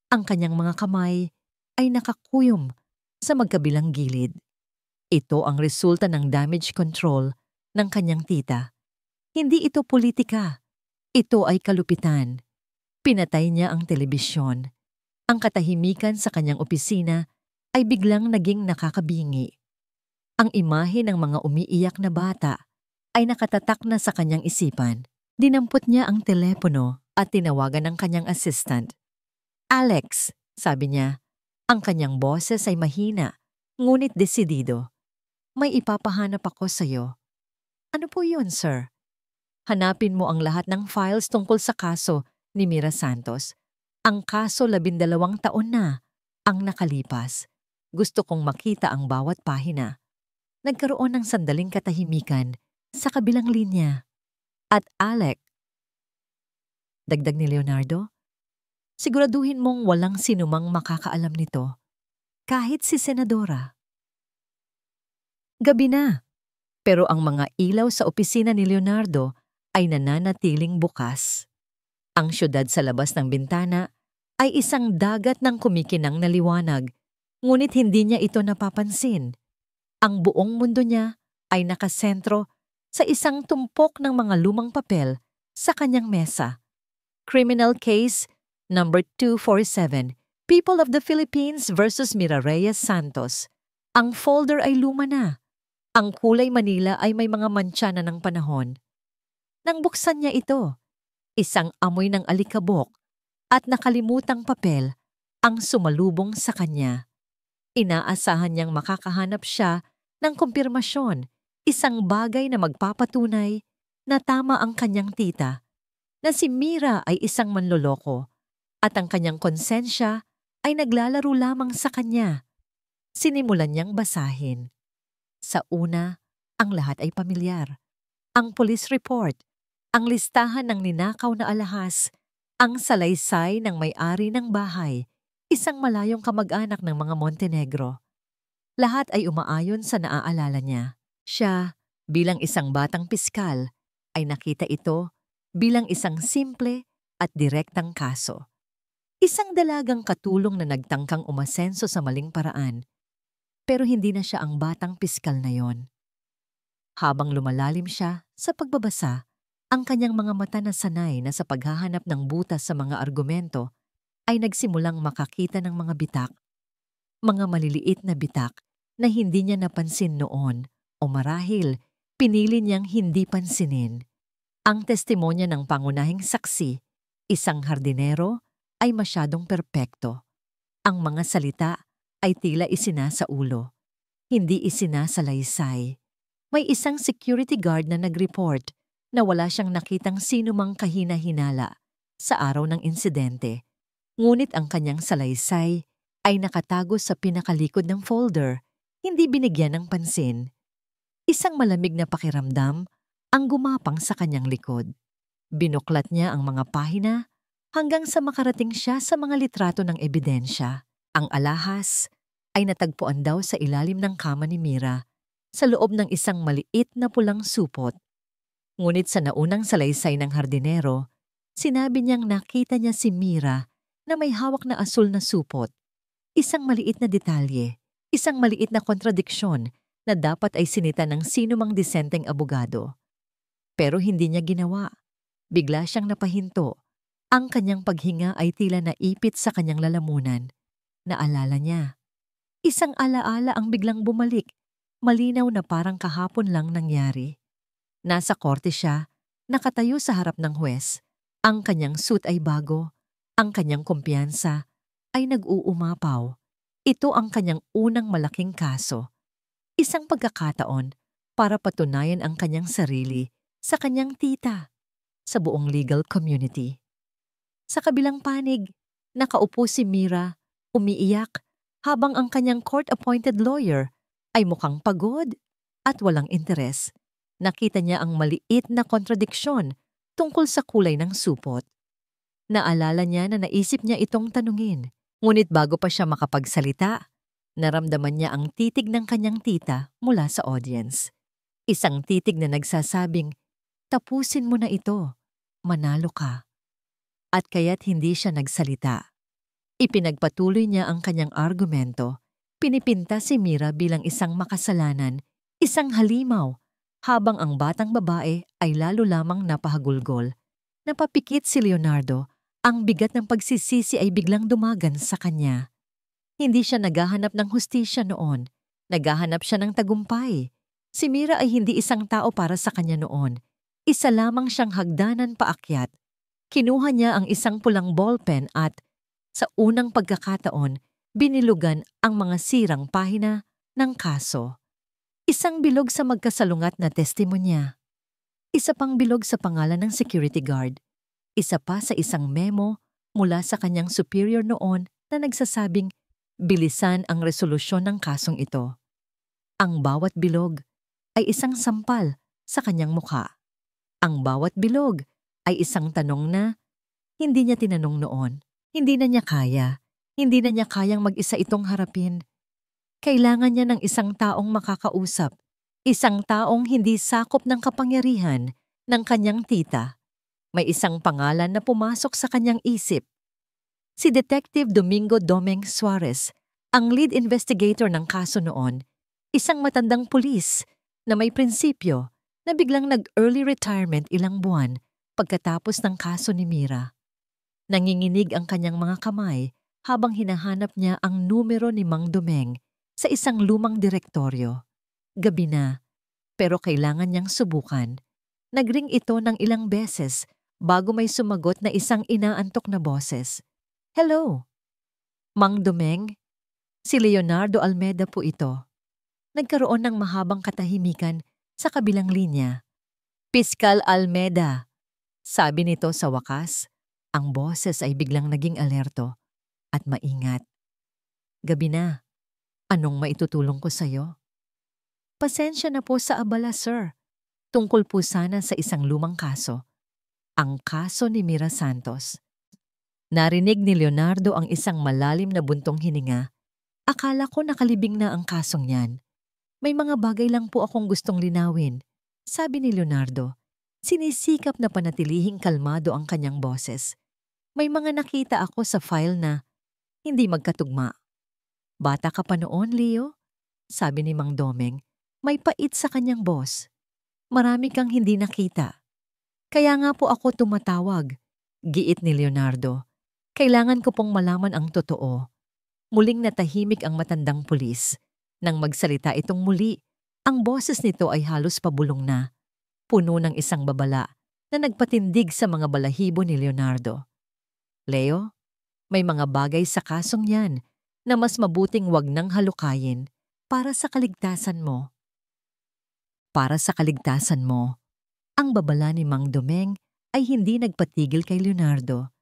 Ang kanyang mga kamay ay nakakuyom sa magkabilang gilid. Ito ang resulta ng damage control ng kanyang tita. Hindi ito politika. Ito ay kalupitan. Pinatay niya ang telebisyon. Ang katahimikan sa kanyang opisina ay biglang naging nakakabingi. Ang imahe ng mga umiiyak na bata ay nakatatak na sa kanyang isipan. Dinampot niya ang telepono at tinawagan ang kanyang assistant. "Alex," sabi niya, ang kanyang boses ay mahina, ngunit desidido. "May ipapahanap ako sa'yo." "Ano po yun, sir?" Hanapin mo ang lahat ng files tungkol sa kaso ni Mira Santos. Ang kaso 12 taon na ang nakalipas. Gusto kong makita ang bawat pahina. Nagkaroon ng sandaling katahimikan sa kabilang linya. At Alec, dagdag ni Leonardo, siguraduhin mong walang sinumang makakaalam nito, kahit si Senadora. Gabi na, pero ang mga ilaw sa opisina ni Leonardo ay nananatiling bukas. Ang syudad sa labas ng bintana ay isang dagat ng kumikinang na liwanag, ngunit hindi niya ito napapansin. Ang buong mundo niya ay nakasentro sa isang tumpok ng mga lumang papel sa kanyang mesa. Criminal Case Number 247, People of the Philippines versus Mira Reyes Santos. Ang folder ay luma na. Ang kulay Manila ay may mga mantsa na ng panahon. Nang buksan niya ito, isang amoy ng alikabok at nakalimutang papel ang sumalubong sa kanya. Inaasahan niyang makakahanap siya ng kumpirmasyon, isang bagay na magpapatunay na tama ang kanyang tita, na si Mira ay isang manloloko at ang kanyang konsensya ay naglalaro lamang sa kanya. Sinimulan niyang basahin. Sa una, ang lahat ay pamilyar. Ang police report, ang listahan ng ninakaw na alahas, ang salaysay ng may-ari ng bahay, isang malayong kamag-anak ng mga Montenegro. Lahat ay umaayon sa naaalala niya. Siya, bilang isang batang piskal, ay nakita ito bilang isang simple at direktang kaso. Isang dalagang katulong na nagtangkang umasenso sa maling paraan, pero hindi na siya ang batang piskal na yon. Habang lumalalim siya sa pagbabasa, ang kanyang mga mata na sanay na sa paghahanap ng butas sa mga argumento ay nagsimulang makakita ng mga bitak. Mga maliliit na bitak na hindi niya napansin noon o marahil pinili niyang hindi pansinin. Ang testimonya ng pangunahing saksi, isang hardinero, ay masyadong perpekto. Ang mga salita ay tila isinasa ulo, hindi isinasa laysay. May isang security guard na nag-report na wala siyang nakitang sinumang kahina-hinala sa araw ng insidente. Ngunit ang kanyang salaysay ay nakatago sa pinakalikod ng folder, hindi binigyan ng pansin. Isang malamig na pakiramdam ang gumapang sa kanyang likod. Binuklat niya ang mga pahina hanggang sa makarating siya sa mga litrato ng ebidensya. Ang alahas ay natagpuan daw sa ilalim ng kama ni Mira, sa loob ng isang maliit na pulang supot. Ngunit sa naunang salaysay ng hardinero, sinabi niyang nakita niya si Mira na may hawak na asul na supot. Isang maliit na detalye, isang maliit na kontradiksyon na dapat ay sinita ng sinumang disenteng abogado. Pero hindi niya ginawa. Bigla siyang napahinto. Ang kanyang paghinga ay tila naipit sa kanyang lalamunan. Naalala niya. Isang alaala ang biglang bumalik, malinaw na parang kahapon lang nangyari. Nasa korte siya, nakatayo sa harap ng huwes. Ang kanyang suit ay bago, ang kanyang kumpiyansa ay nag-uumapaw. Ito ang kanyang unang malaking kaso. Isang pagkakataon para patunayan ang kanyang sarili sa kanyang tita, sa buong legal community. Sa kabilang panig, nakaupo si Mira, umiiyak, habang ang kanyang court-appointed lawyer ay mukhang pagod at walang interes. Nakita niya ang maliit na kontradiksyon tungkol sa kulay ng supot. Naalala niya na naisip niya itong tanungin, ngunit bago pa siya makapagsalita, naramdaman niya ang titig ng kanyang tita mula sa audience. Isang titig na nagsasabing, "Tapusin mo na ito, manalo ka." At kaya't hindi siya nagsalita. Ipinagpatuloy niya ang kanyang argumento, pinipinta si Mira bilang isang makasalanan, isang halimaw, habang ang batang babae ay lalo lamang napahagulgol. Napapikit si Leonardo, ang bigat ng pagsisisi ay biglang dumagan sa kanya. Hindi siya naghahanap ng hustisya noon, naghahanap siya ng tagumpay. Si Mira ay hindi isang tao para sa kanya noon, isa lamang siyang hagdanan paakyat. Kinuha niya ang isang pulang ballpen at, sa unang pagkakataon, binilugan ang mga sirang pahina ng kaso. Isang bilog sa magkasalungat na testimonya. Isa pang bilog sa pangalan ng security guard. Isa pa sa isang memo mula sa kanyang superior noon na nagsasabing bilisan ang resolusyon ng kasong ito. Ang bawat bilog ay isang sampal sa kanyang mukha. Ang bawat bilog ay isang tanong na hindi niya tinanong noon. Hindi na niya kaya. Hindi na niya kayang mag-isa itong harapin. Kailangan niya ng isang taong makakausap. Isang taong hindi sakop ng kapangyarihan ng kanyang tita. May isang pangalan na pumasok sa kanyang isip. Si Detective Domingo Domeng Suarez, ang lead investigator ng kaso noon, isang matandang pulis na may prinsipyo na biglang nag-early retirement ilang buwan pagkatapos ng kaso ni Mira. Nanginginig ang kanyang mga kamay habang hinahanap niya ang numero ni Mang Domeng sa isang lumang direktoryo. Gabi na, pero kailangan niyang subukan. Nagring ito ng ilang beses bago may sumagot na isang inaantok na boses. Hello, Mang Domeng? Si Leonardo Almeda po ito. Nagkaroon ng mahabang katahimikan sa kabilang linya. Piskal Almeda, sabi nito sa wakas. Ang boses ay biglang naging alerto at maingat. Gabi na. Anong maitutulong ko sa'yo? Pasensya na po sa abala, sir. Tungkol po sana sa isang lumang kaso. Ang kaso ni Mira Santos. Narinig ni Leonardo ang isang malalim na buntong hininga. Akala ko nakalibing na ang kasong yan. May mga bagay lang po akong gustong linawin, sabi ni Leonardo. Sinisikap na panatilihing kalmado ang kanyang boses. May mga nakita ako sa file na hindi magkatugma. Bata ka pa noon, Leo? Sabi ni Mang Domeng. May pait sa kanyang boss. Marami kang hindi nakita. Kaya nga po ako tumatawag. Giit ni Leonardo. Kailangan ko pong malaman ang totoo. Muling natahimik ang matandang pulis. Nang magsalita itong muli, ang boses nito ay halos pabulong na. Puno ng isang babala na nagpatindig sa mga balahibo ni Leonardo. Leo, may mga bagay sa kasong yan na mas mabuting wag nang halukayin para sa kaligtasan mo. Para sa kaligtasan mo, ang babala ni Mang Domeng ay hindi nagpatigil kay Leonardo.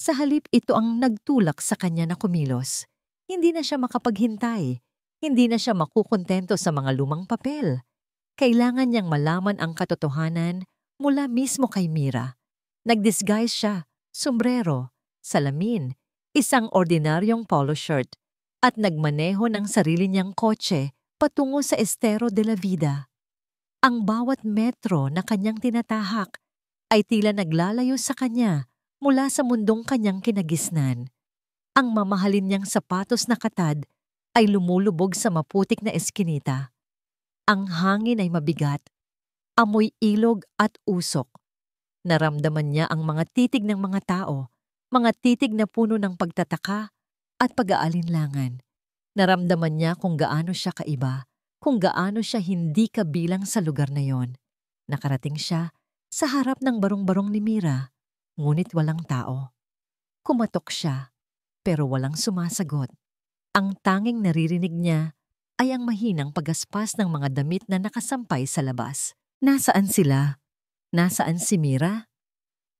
Sa halip ito ang nagtulak sa kanya na kumilos. Hindi na siya makapaghintay. Hindi na siya makukontento sa mga lumang papel. Kailangan niyang malaman ang katotohanan mula mismo kay Mira. Nag-disguise siya, sombrero, salamin, isang ordinaryong polo shirt, at nagmaneho ng sarili niyang kotse patungo sa Estero de la Vida. Ang bawat metro na kanyang tinatahak ay tila naglalayo sa kanya mula sa mundong kanyang kinagisnan. Ang mamahalin niyang sapatos na katad ay lumulubog sa maputik na eskinita. Ang hangin ay mabigat, amoy ilog at usok. Naramdaman niya ang mga titig ng mga tao, mga titig na puno ng pagtataka at pag-aalinlangan. Naramdaman niya kung gaano siya kaiba, kung gaano siya hindi kabilang sa lugar na yon. Nakarating siya sa harap ng barong-barong ni Mira, ngunit walang tao. Kumatok siya, pero walang sumasagot. Ang tanging naririnig niya ay ang mahinang pagaspas ng mga damit na nakasampay sa labas. Nasaan sila? Nasaan si Mira?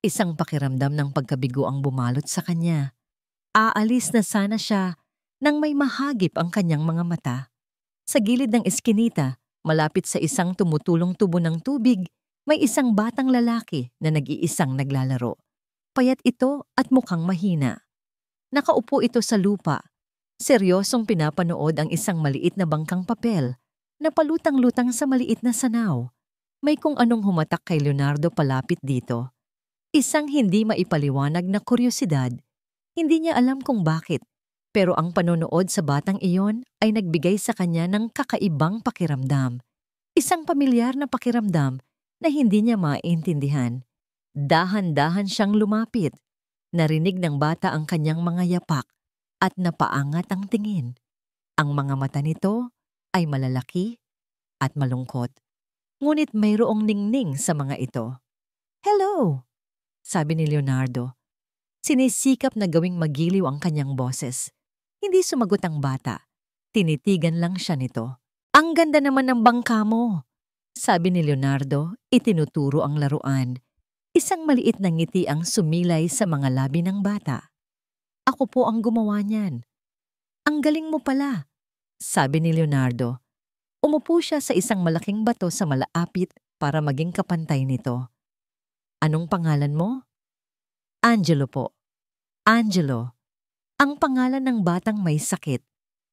Isang pakiramdam ng pagkabigo ang bumalot sa kanya. Aalis na sana siya nang may mahagip ang kanyang mga mata. Sa gilid ng eskinita, malapit sa isang tumutulong tubo ng tubig, may isang batang lalaki na nag-iisang naglalaro. Payat ito at mukhang mahina. Nakaupo ito sa lupa. Seryosong pinapanood ang isang maliit na bangkang papel na palutang-lutang sa maliit na sanaw. May kung anong humatak kay Leonardo palapit dito. Isang hindi maipaliwanag na kuryosidad. Hindi niya alam kung bakit, pero ang panonood sa batang iyon ay nagbigay sa kanya ng kakaibang pakiramdam. Isang pamilyar na pakiramdam na hindi niya maintindihan. Dahan-dahan siyang lumapit. Narinig ng bata ang kanyang mga yapak at napaangat ang tingin. Ang mga mata nito ay malalaki at malungkot. Ngunit mayroong ningning sa mga ito. Hello! Sabi ni Leonardo. Sinisikap na gawing magiliw ang kanyang boses. Hindi sumagot ang bata. Tinitigan lang siya nito. Ang ganda naman ng bangka mo. Sabi ni Leonardo, itinuturo ang laruan. Isang maliit na ngiti ang sumilay sa mga labi ng bata. Ako po ang gumawa niyan. Ang galing mo pala, sabi ni Leonardo. Umupo siya sa isang malaking bato sa malapit para maging kapantay nito. Anong pangalan mo? Angelo po. Angelo. Ang pangalan ng batang may sakit.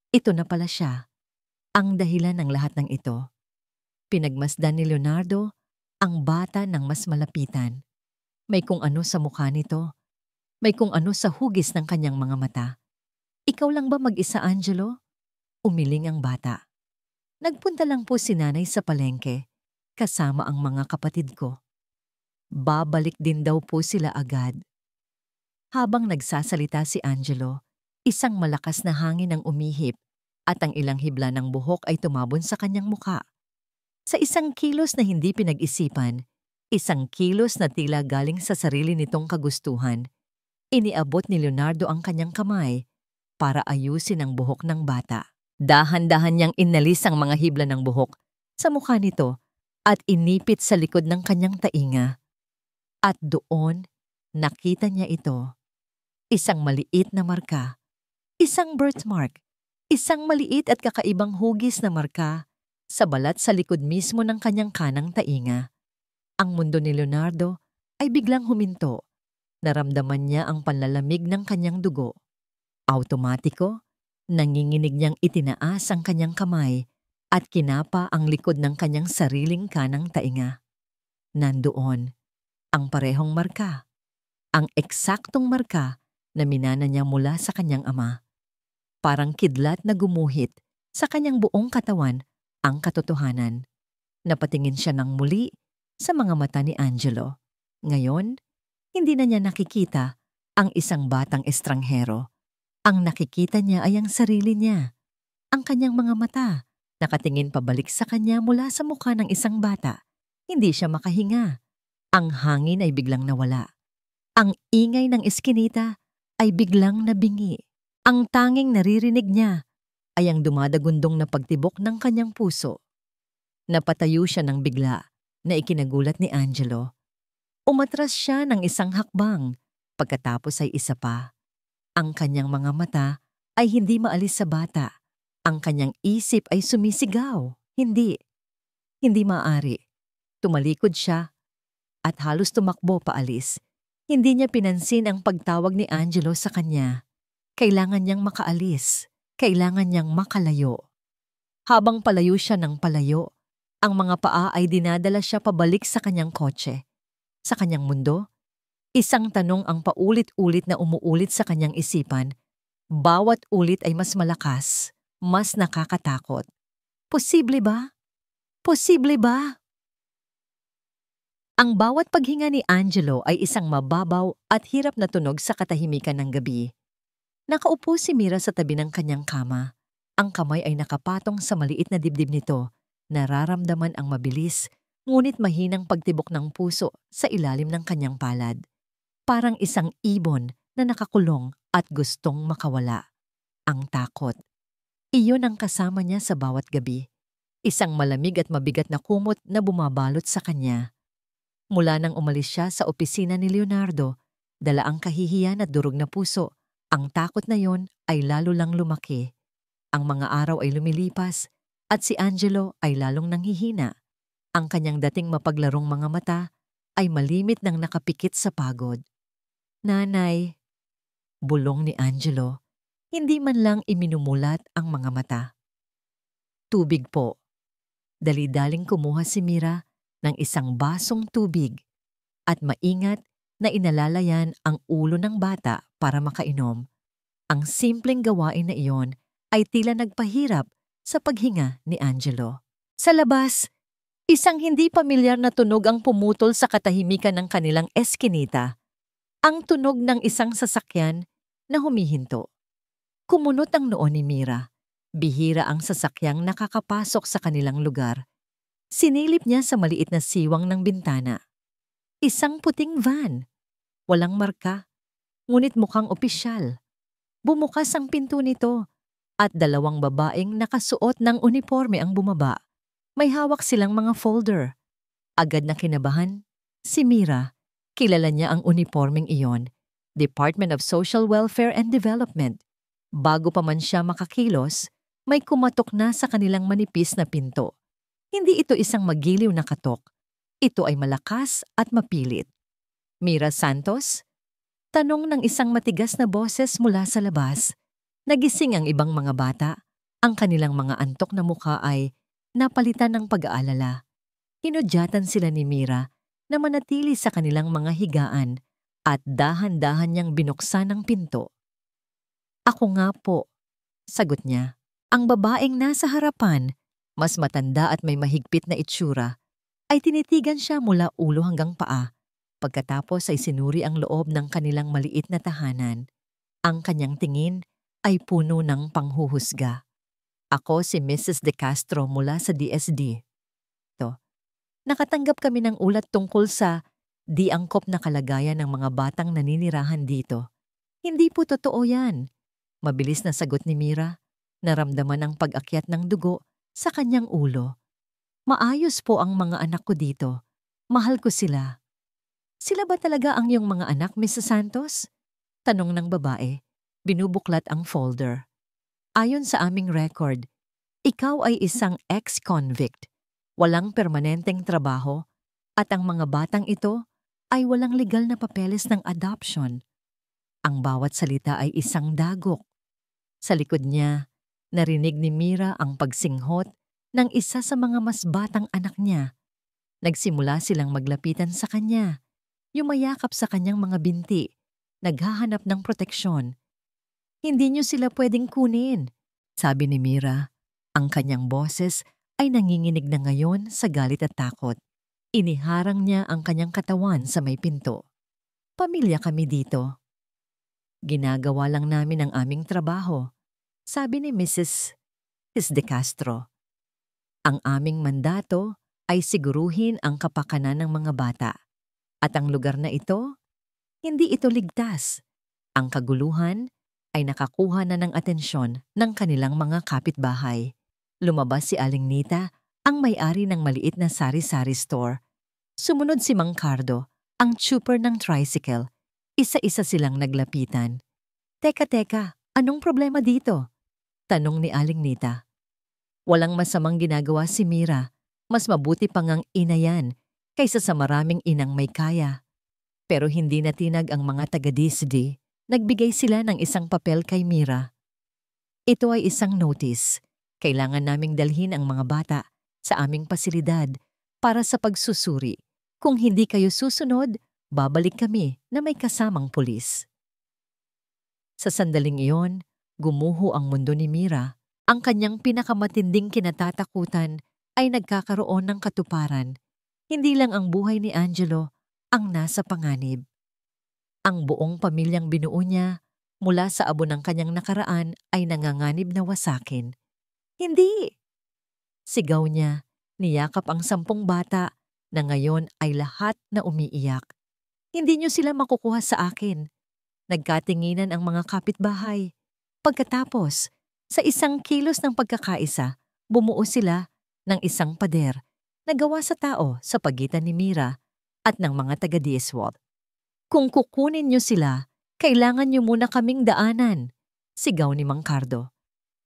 Ito na pala siya. Ang dahilan ng lahat ng ito. Pinagmasdan ni Leonardo ang bata ng mas malapitan. May kung ano sa mukha nito. May kung ano sa hugis ng kanyang mga mata. Ikaw lang ba mag-isa, Angelo? Umiling ang bata. Nagpunta lang po si nanay sa palengke, kasama ang mga kapatid ko. Babalik din daw po sila agad. Habang nagsasalita si Angelo, isang malakas na hangin ang umihip at ang ilang hibla ng buhok ay tumabon sa kanyang muka. Sa isang kilos na hindi pinag-isipan, isang kilos na tila galing sa sarili nitong kagustuhan, iniabot ni Leonardo ang kanyang kamay para ayusin ang buhok ng bata. Dahan-dahan niyang inalis ang mga hibla ng buhok sa mukha nito at inipit sa likod ng kanyang tainga. At doon, nakita niya ito. Isang maliit na marka. Isang birthmark. Isang maliit at kakaibang hugis na marka sa balat sa likod mismo ng kanyang kanang tainga. Ang mundo ni Leonardo ay biglang huminto. Naramdaman niya ang panlalamig ng kanyang dugo. Automatiko, nanginginig niyang itinaas ang kanyang kamay at kinapa ang likod ng kanyang sariling kanang tainga. Nandoon, ang parehong marka. Ang eksaktong marka na minana niya mula sa kanyang ama. Parang kidlat na gumuhit sa kanyang buong katawan ang katotohanan. Napatingin siya ng muli sa mga mata ni Angelo. Ngayon, hindi na niya nakikita ang isang batang estranghero. Ang nakikita niya ay ang sarili niya. Ang kanyang mga mata, nakatingin pabalik sa kanya mula sa mukha ng isang bata. Hindi siya makahinga. Ang hangin ay biglang nawala. Ang ingay ng eskinita ay biglang nabingi. Ang tanging naririnig niya ay ang dumadagundong na pagtibok ng kanyang puso. Napatayo siya ng bigla na ikinagulat ni Angelo. Umatras siya ng isang hakbang, pagkatapos ay isa pa. Ang kanyang mga mata ay hindi maalis sa bata. Ang kanyang isip ay sumisigaw. Hindi maaari. Tumalikod siya at halos tumakbo paalis. Hindi niya pinansin ang pagtawag ni Angelo sa kanya. Kailangan niyang makaalis. Kailangan niyang makalayo. Habang palayo siya ng palayo, ang mga paa ay dinadala siya pabalik sa kanyang kotse. Sa kanyang mundo, isang tanong ang paulit-ulit na umuulit sa kanyang isipan. Bawat ulit ay mas malakas, mas nakakatakot. Posible ba? Posible ba? Ang bawat paghinga ni Angelo ay isang mababaw at hirap na tunog sa katahimikan ng gabi. Nakaupo si Mira sa tabi ng kanyang kama. Ang kamay ay nakapatong sa maliit na dibdib nito. Nararamdaman ang mabilis, ngunit mahinang pagtibok ng puso sa ilalim ng kanyang palad. Parang isang ibon na nakakulong at gustong makawala. Ang takot. Iyon ang kasama niya sa bawat gabi. Isang malamig at mabigat na kumot na bumabalot sa kanya. Mula nang umalis siya sa opisina ni Leonardo, dala ang kahihiyan at durog na puso. Ang takot na yon ay lalo lang lumaki. Ang mga araw ay lumilipas at si Angelo ay lalong nanghihina. Ang kanyang dating mapaglarong mga mata ay malimit nang nakapikit sa pagod. Nanay, bulong ni Angelo, hindi man lang iminumulat ang mga mata. Tubig po. Dali-daling kumuha si Mira ng isang basong tubig at maingat na inalalayan ang ulo ng bata para makainom. Ang simpleng gawain na iyon ay tila nagpahirap sa paghinga ni Angelo. Sa labas, isang hindi pamilyar na tunog ang pumutol sa katahimikan ng kanilang eskinita. Ang tunog ng isang sasakyan na humihinto. Kumunot ang noo ni Mira. Bihira ang sasakyang nakakapasok sa kanilang lugar. Sinilip niya sa maliit na siwang ng bintana. Isang puting van. Walang marka, ngunit mukhang opisyal. Bumukas ang pinto nito at dalawang babaeng nakasuot ng uniforme ang bumaba. May hawak silang mga folder. Agad na kinabahan si Mira. Kilala niya ang uniformeng iyon, Department of Social Welfare and Development. Bago pa man siya makakilos, may kumatok na sa kanilang manipis na pinto. Hindi ito isang magiliw na katok. Ito ay malakas at mapilit. Mira Santos? Tanong ng isang matigas na boses mula sa labas. Nagising ang ibang mga bata. Ang kanilang mga antok na mukha ay napalitan ng pag-aalala. Hinudyatan sila ni Mira na manatili sa kanilang mga higaan at dahan-dahan niyang binuksan ang pinto. Ako nga po, sagot niya. Ang babaeng nasa harapan, mas matanda at may mahigpit na itsura, ay tinitigan siya mula ulo hanggang paa. Pagkatapos ay sinuri ang loob ng kanilang maliit na tahanan. Ang kanyang tingin ay puno ng panghuhusga. Ako si Mrs. De Castro mula sa DSD. Nakatanggap kami ng ulat tungkol sa di angkop na kalagayan ng mga batang naninirahan dito. Hindi po totoo yan. Mabilis na sagot ni Mira. Naramdaman ang pag-akyat ng dugo sa kanyang ulo. Maayos po ang mga anak ko dito. Mahal ko sila. Sila ba talaga ang iyong mga anak, Mrs. Santos? Tanong ng babae. Binubuklat ang folder. Ayon sa aming record, ikaw ay isang ex-convict. Walang permanenteng trabaho at ang mga batang ito ay walang legal na papeles ng adoption. Ang bawat salita ay isang dagok. Sa likod niya, narinig ni Mira ang pagsinghot ng isa sa mga mas batang anak niya. Nagsimula silang maglapitan sa kanya, yumayakap sa kanyang mga binti, naghahanap ng proteksyon. Hindi niyo sila pwedeng kunin, sabi ni Mira. Ang kanyang boses ay nanginginig na ngayon sa galit at takot. Iniharang niya ang kanyang katawan sa may pinto. Pamilya kami dito. Ginagawa lang namin ang aming trabaho, sabi ni Mrs. De Castro. Ang aming mandato ay siguruhin ang kapakanan ng mga bata. At ang lugar na ito, hindi ito ligtas. Ang kaguluhan ay nakakuha na ng atensyon ng kanilang mga kapitbahay. Lumabas si Aling Nita, ang may-ari ng maliit na sari-sari store. Sumunod si Mang Cardo, ang chuper ng tricycle. Isa-isa silang naglapitan. Teka, anong problema dito? Tanong ni Aling Nita. Walang masamang ginagawa si Mira. Mas mabuti pang ang ina yan kaysa sa maraming inang may kaya. Pero hindi natinag ang mga taga-DSD. Nagbigay sila ng isang papel kay Mira. Ito ay isang notice. Kailangan naming dalhin ang mga bata sa aming pasilidad para sa pagsusuri. Kung hindi kayo susunod, babalik kami na may kasamang pulis. Sa sandaling iyon, gumuho ang mundo ni Mira. Ang kanyang pinakamatinding kinatatakutan ay nagkakaroon ng katuparan. Hindi lang ang buhay ni Angelo ang nasa panganib. Ang buong pamilyang binuo niya mula sa abo ng kanyang nakaraan ay nanganganib na wasakin. Hindi! Sigaw niya, niyakap ang 10 bata na ngayon ay lahat na umiiyak. Hindi niyo sila makukuha sa akin. Nagkatinginan ang mga kapitbahay. Pagkatapos, sa 1 kilos ng pagkakaisa, bumuo sila ng isang pader na gawa sa tao sa pagitan ni Mira at ng mga taga-DSWAT. Kung kukunin niyo sila, kailangan niyo muna kaming daanan, sigaw ni Mang Cardo.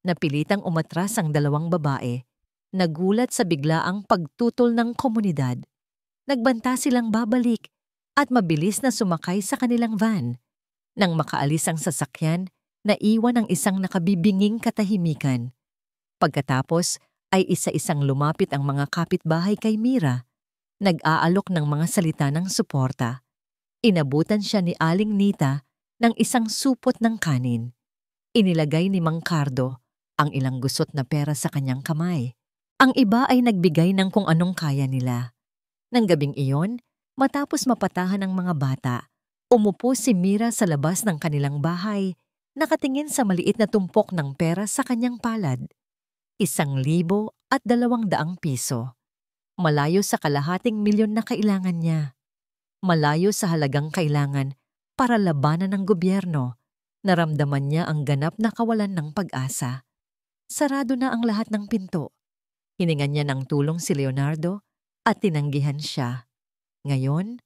Napilitang umatras ang 2 babae, nagulat sa biglaang pagtutol ng komunidad. Nagbanta silang babalik at mabilis na sumakay sa kanilang van. Nang makaalis ang sasakyan, naiwan ang isang nakabibinging katahimikan. Pagkatapos ay isa-isang lumapit ang mga kapitbahay kay Mira. Nag-aalok ng mga salita ng suporta. Inabutan siya ni Aling Nita ng isang supot ng kanin. Inilagay ni Mang Cardo ang ilang gusot na pera sa kanyang kamay. Ang iba ay nagbigay ng kung anong kaya nila. Nang gabing iyon, matapos mapatahan ng mga bata, umupo si Mira sa labas ng kanilang bahay, nakatingin sa maliit na tumpok ng pera sa kanyang palad. 1,200 piso. Malayo sa kalahating milyon na kailangan niya. Malayo sa halagang kailangan para labanan ng gobyerno. Naramdaman niya ang ganap na kawalan ng pag-asa. Sarado na ang lahat ng pinto. Hiningan niya ng tulong si Leonardo at tinanggihan siya. Ngayon,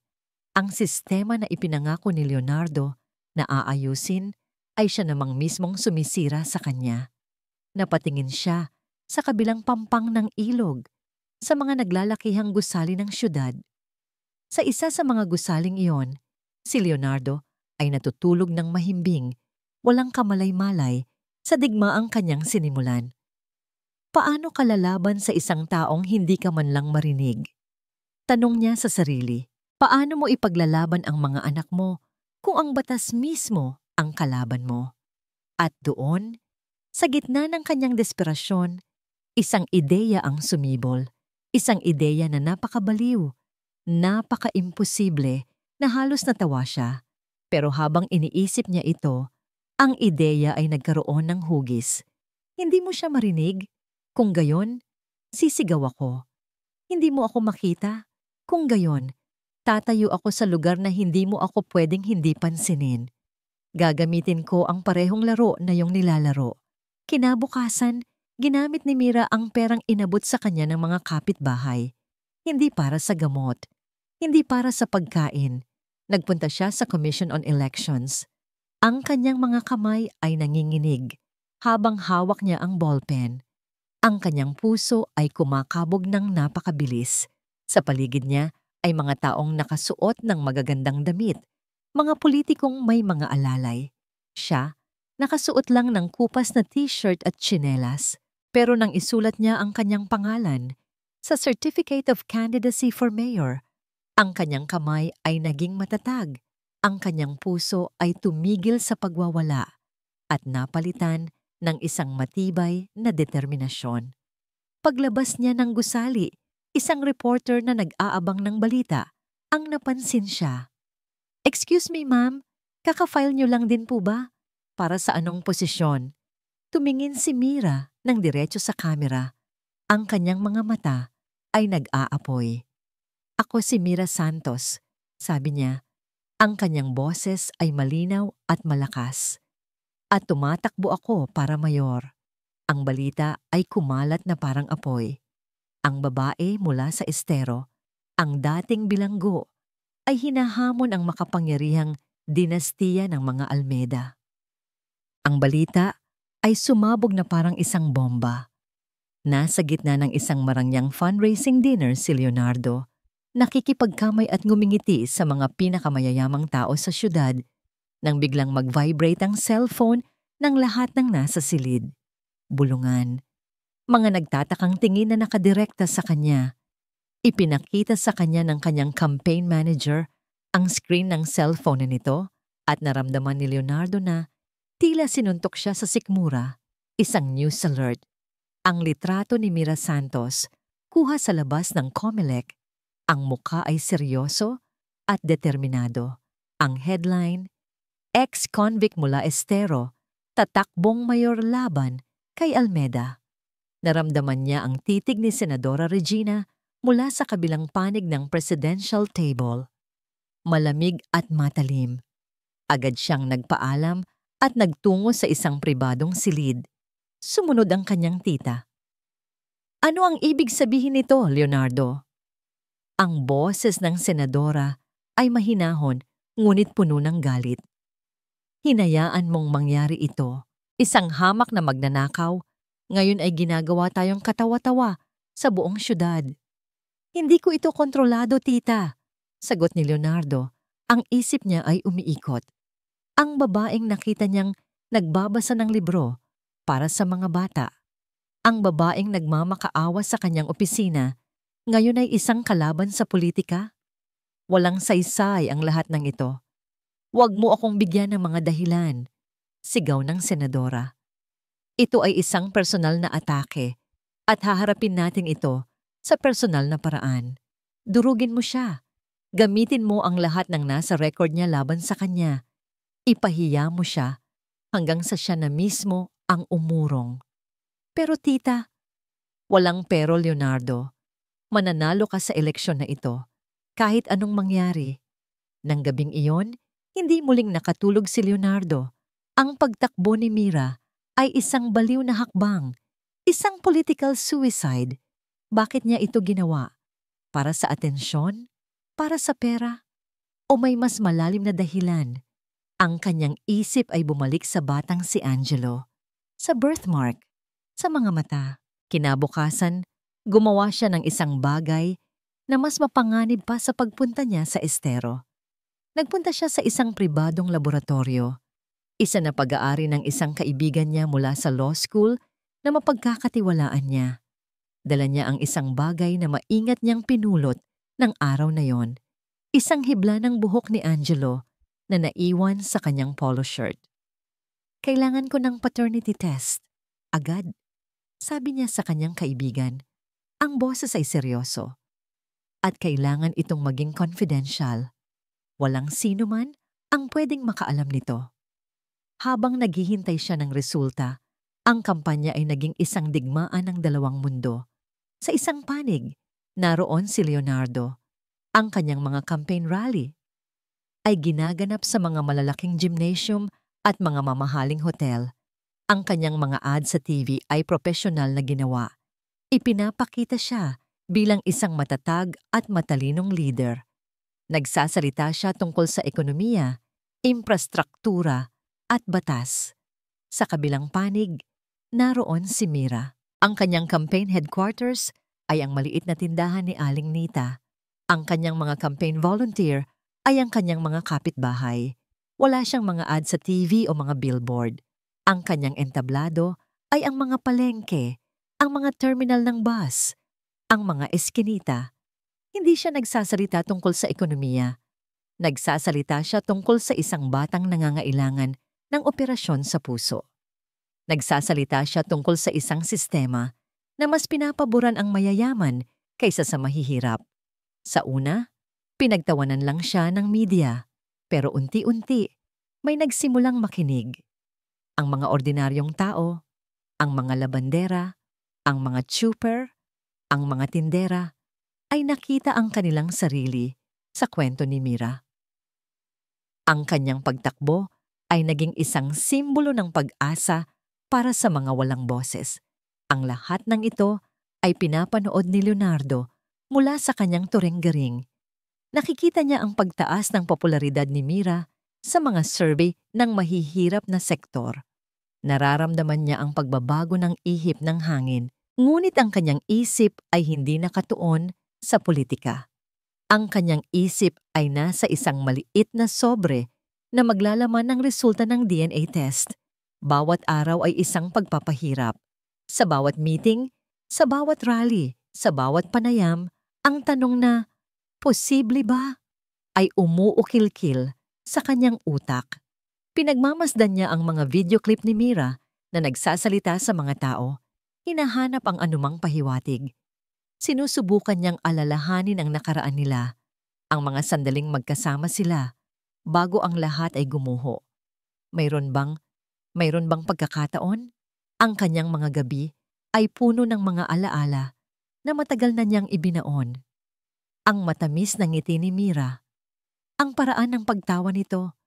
ang sistema na ipinangako ni Leonardo na aayusin ay siya namang mismong sumisira sa kanya. Napatingin siya sa kabilang pampang ng ilog, sa mga naglalakihang gusali ng syudad. Sa isa sa mga gusaling iyon, si Leonardo ay natutulog ng mahimbing, walang kamalay-malay sa digmaang kanyang sinimulan. Paano ka lalaban sa isang taong hindi ka man lang marinig? Tanong niya sa sarili. Paano mo ipaglalaban ang mga anak mo kung ang batas mismo ang kalaban mo? At doon, sa gitna ng kanyang desperasyon, isang ideya ang sumibol. Isang ideya na napakabaliw, napaka-imposible na halos natawa siya. Pero habang iniisip niya ito, ang ideya ay nagkaroon ng hugis. Hindi mo siya marinig? Kung gayon, sisigaw ako. Hindi mo ako makita? Kung gayon, tatayo ako sa lugar na hindi mo ako pwedeng hindi pansinin. Gagamitin ko ang parehong laro na yung nilalaro. Kinabukasan, ginamit ni Mira ang perang inabot sa kanya ng mga kapitbahay. Hindi para sa gamot. Hindi para sa pagkain. Nagpunta siya sa Commission on Elections. Ang kanyang mga kamay ay nanginginig habang hawak niya ang ballpen. Ang kanyang puso ay kumakabog ng napakabilis. Sa paligid niya ay mga taong nakasuot ng magagandang damit, mga politikong may mga alalay. Siya, nakasuot lang ng kupas na t-shirt at tsinelas, pero nang isulat niya ang kanyang pangalan sa Certificate of Candidacy for Mayor, ang kanyang kamay ay naging matatag, ang kanyang puso ay tumigil sa pagwawala at napalitan ng isang matibay na determinasyon. Paglabas niya ng gusali, isang reporter na nag-aabang ng balita ang napansin siya. "Excuse me, ma'am, kaka-file niyo lang din po ba? Para sa anong posisyon?" Tumingin si Mira ng diretso sa kamera. Ang kanyang mga mata ay nag-aapoy. "Ako si Mira Santos," sabi niya. Ang kanyang boses ay malinaw at malakas. "At tumatakbo ako para mayor." Ang balita ay kumalat na parang apoy. Ang babae mula sa estero, ang dating bilanggo, ay hinahamon ang makapangyarihang dinastiya ng mga Almeda. Ang balita ay sumabog na parang isang bomba. Nasa gitna ng isang marangyang fundraising dinner si Leonardo, nakikipagkamay at ngumingiti sa mga pinakamayayamang tao sa syudad nang biglang mag-vibrate ang cellphone ng lahat ng nasa silid. Bulungan. Mga nagtatakang tingin na nakadirekta sa kanya. Ipinakita sa kanya ng kanyang campaign manager ang screen ng cellphone na nito at naramdaman ni Leonardo na tila sinuntok siya sa sikmura, isang news alert. Ang litrato ni Mira Santos, kuha sa labas ng COMELEC. Ang mukha ay seryoso at determinado. Ang headline, "Ex-convict mula Estero, tatakbong mayor laban kay Almeda." Naramdaman niya ang titig ni Senadora Regina mula sa kabilang panig ng presidential table. Malamig at matalim. Agad siyang nagpaalam at nagtungo sa isang pribadong silid. Sumunod ang kanyang tita. "Ano ang ibig sabihin nito, Leonardo?" Ang boses ng senadora ay mahinahon ngunit puno ng galit. "Hinayaan mong mangyari ito. Isang hamak na magnanakaw, ngayon ay ginagawa tayong katawa-tawa sa buong syudad." "Hindi ko ito kontrolado, tita," sagot ni Leonardo. Ang isip niya ay umiikot. Ang babaeng nakita niyang nagbabasa ng libro para sa mga bata. Ang babaeng nagmamakaawa sa kanyang opisina, ngayon ay isang kalaban sa politika? Walang saysay ang lahat ng ito. "Huwag mo akong bigyan ng mga dahilan," sigaw ng senadora. "Ito ay isang personal na atake at haharapin natin ito sa personal na paraan. Durugin mo siya. Gamitin mo ang lahat ng nasa record niya laban sa kanya. Ipahiya mo siya hanggang sa siya na mismo ang umurong." "Pero tita," "Walang pero, Leonardo. Mananalo ka sa eleksyon na ito, kahit anong mangyari." Nang gabing iyon, hindi muling nakatulog si Leonardo. Ang pagtakbo ni Mira ay isang baliw na hakbang, isang political suicide. Bakit niya ito ginawa? Para sa atensyon? Para sa pera? O may mas malalim na dahilan? Ang kanyang isip ay bumalik sa batang si Angelo, sa birthmark, sa mga mata. Kinabukasan, gumawa siya ng isang bagay na mas mapanganib pa sa pagpunta niya sa estero. Nagpunta siya sa isang pribadong laboratorio, isa na pag-aari ng isang kaibigan niya mula sa law school na mapagkakatiwalaan niya. Dala niya ang isang bagay na maingat niyang pinulot ng araw na yon. Isang hibla ng buhok ni Angelo na naiwan sa kanyang polo shirt. Kailangan ko ng paternity test. Agad. Sabi niya sa kanyang kaibigan. Ang boses ay seryoso. At kailangan itong maging confidential. Walang sino man ang pwedeng makaalam nito. Habang naghihintay siya ng resulta, ang kampanya ay naging isang digmaan ng dalawang mundo. Sa isang panig, naroon si Leonardo. Ang kanyang mga campaign rally ay ginaganap sa mga malalaking gymnasium at mga mamahaling hotel. Ang kanyang mga ads sa TV ay profesional na ginawa. Ipinapakita siya bilang isang matatag at matalinong leader. Nagsasalita siya tungkol sa ekonomiya, infrastruktura at batas. Sa kabilang panig, naroon si Mira. Ang kanyang campaign headquarters ay ang maliit na tindahan ni Aling Nita. Ang kanyang mga campaign volunteer ay ang kanyang mga kapitbahay. Wala siyang mga ads sa TV o mga billboard. Ang kanyang entablado ay ang mga palengke, ang mga terminal ng bus, ang mga eskinita. Hindi siya nagsasalita tungkol sa ekonomiya. Nagsasalita siya tungkol sa isang batang nangangailangan ng operasyon sa puso. Nagsasalita siya tungkol sa isang sistema na mas pinapaboran ang mayayaman kaysa sa mahihirap. Sa una, pinagtawanan lang siya ng media, pero unti-unti may nagsimulang makinig. Ang mga ordinaryong tao, ang mga labandera, ang mga chuper, ang mga tindera, ay nakita ang kanilang sarili sa kwento ni Mira. Ang kanyang pagtakbo ay naging isang simbolo ng pag-asa para sa mga walang boses. Ang lahat ng ito ay pinapanood ni Leonardo mula sa kanyang turenggaring. Nakikita niya ang pagtaas ng popularidad ni Mira sa mga survey ng mahihirap na sektor. Nararamdaman niya ang pagbabago ng ihip ng hangin, ngunit ang kanyang isip ay hindi nakatuon sa politika. Ang kanyang isip ay nasa isang maliit na sobre na maglalaman ng resulta ng DNA test. Bawat araw ay isang pagpapahirap. Sa bawat meeting, sa bawat rally, sa bawat panayam, ang tanong na, posible ba? Ay umuukil-kil sa kanyang utak. Pinagmamasdan niya ang mga video clip ni Mira na nagsasalita sa mga tao. Hinahanap ang anumang pahiwatig. Sinusubukan niyang alalahanin ang nakaraan nila, ang mga sandaling magkasama sila, bago ang lahat ay gumuho. Mayroon bang pagkakataon? Ang kanyang mga gabi ay puno ng mga alaala na matagal na niyang ibinaon. Ang matamis ng ngiti ni Mira, ang paraan ng pagtawa nito,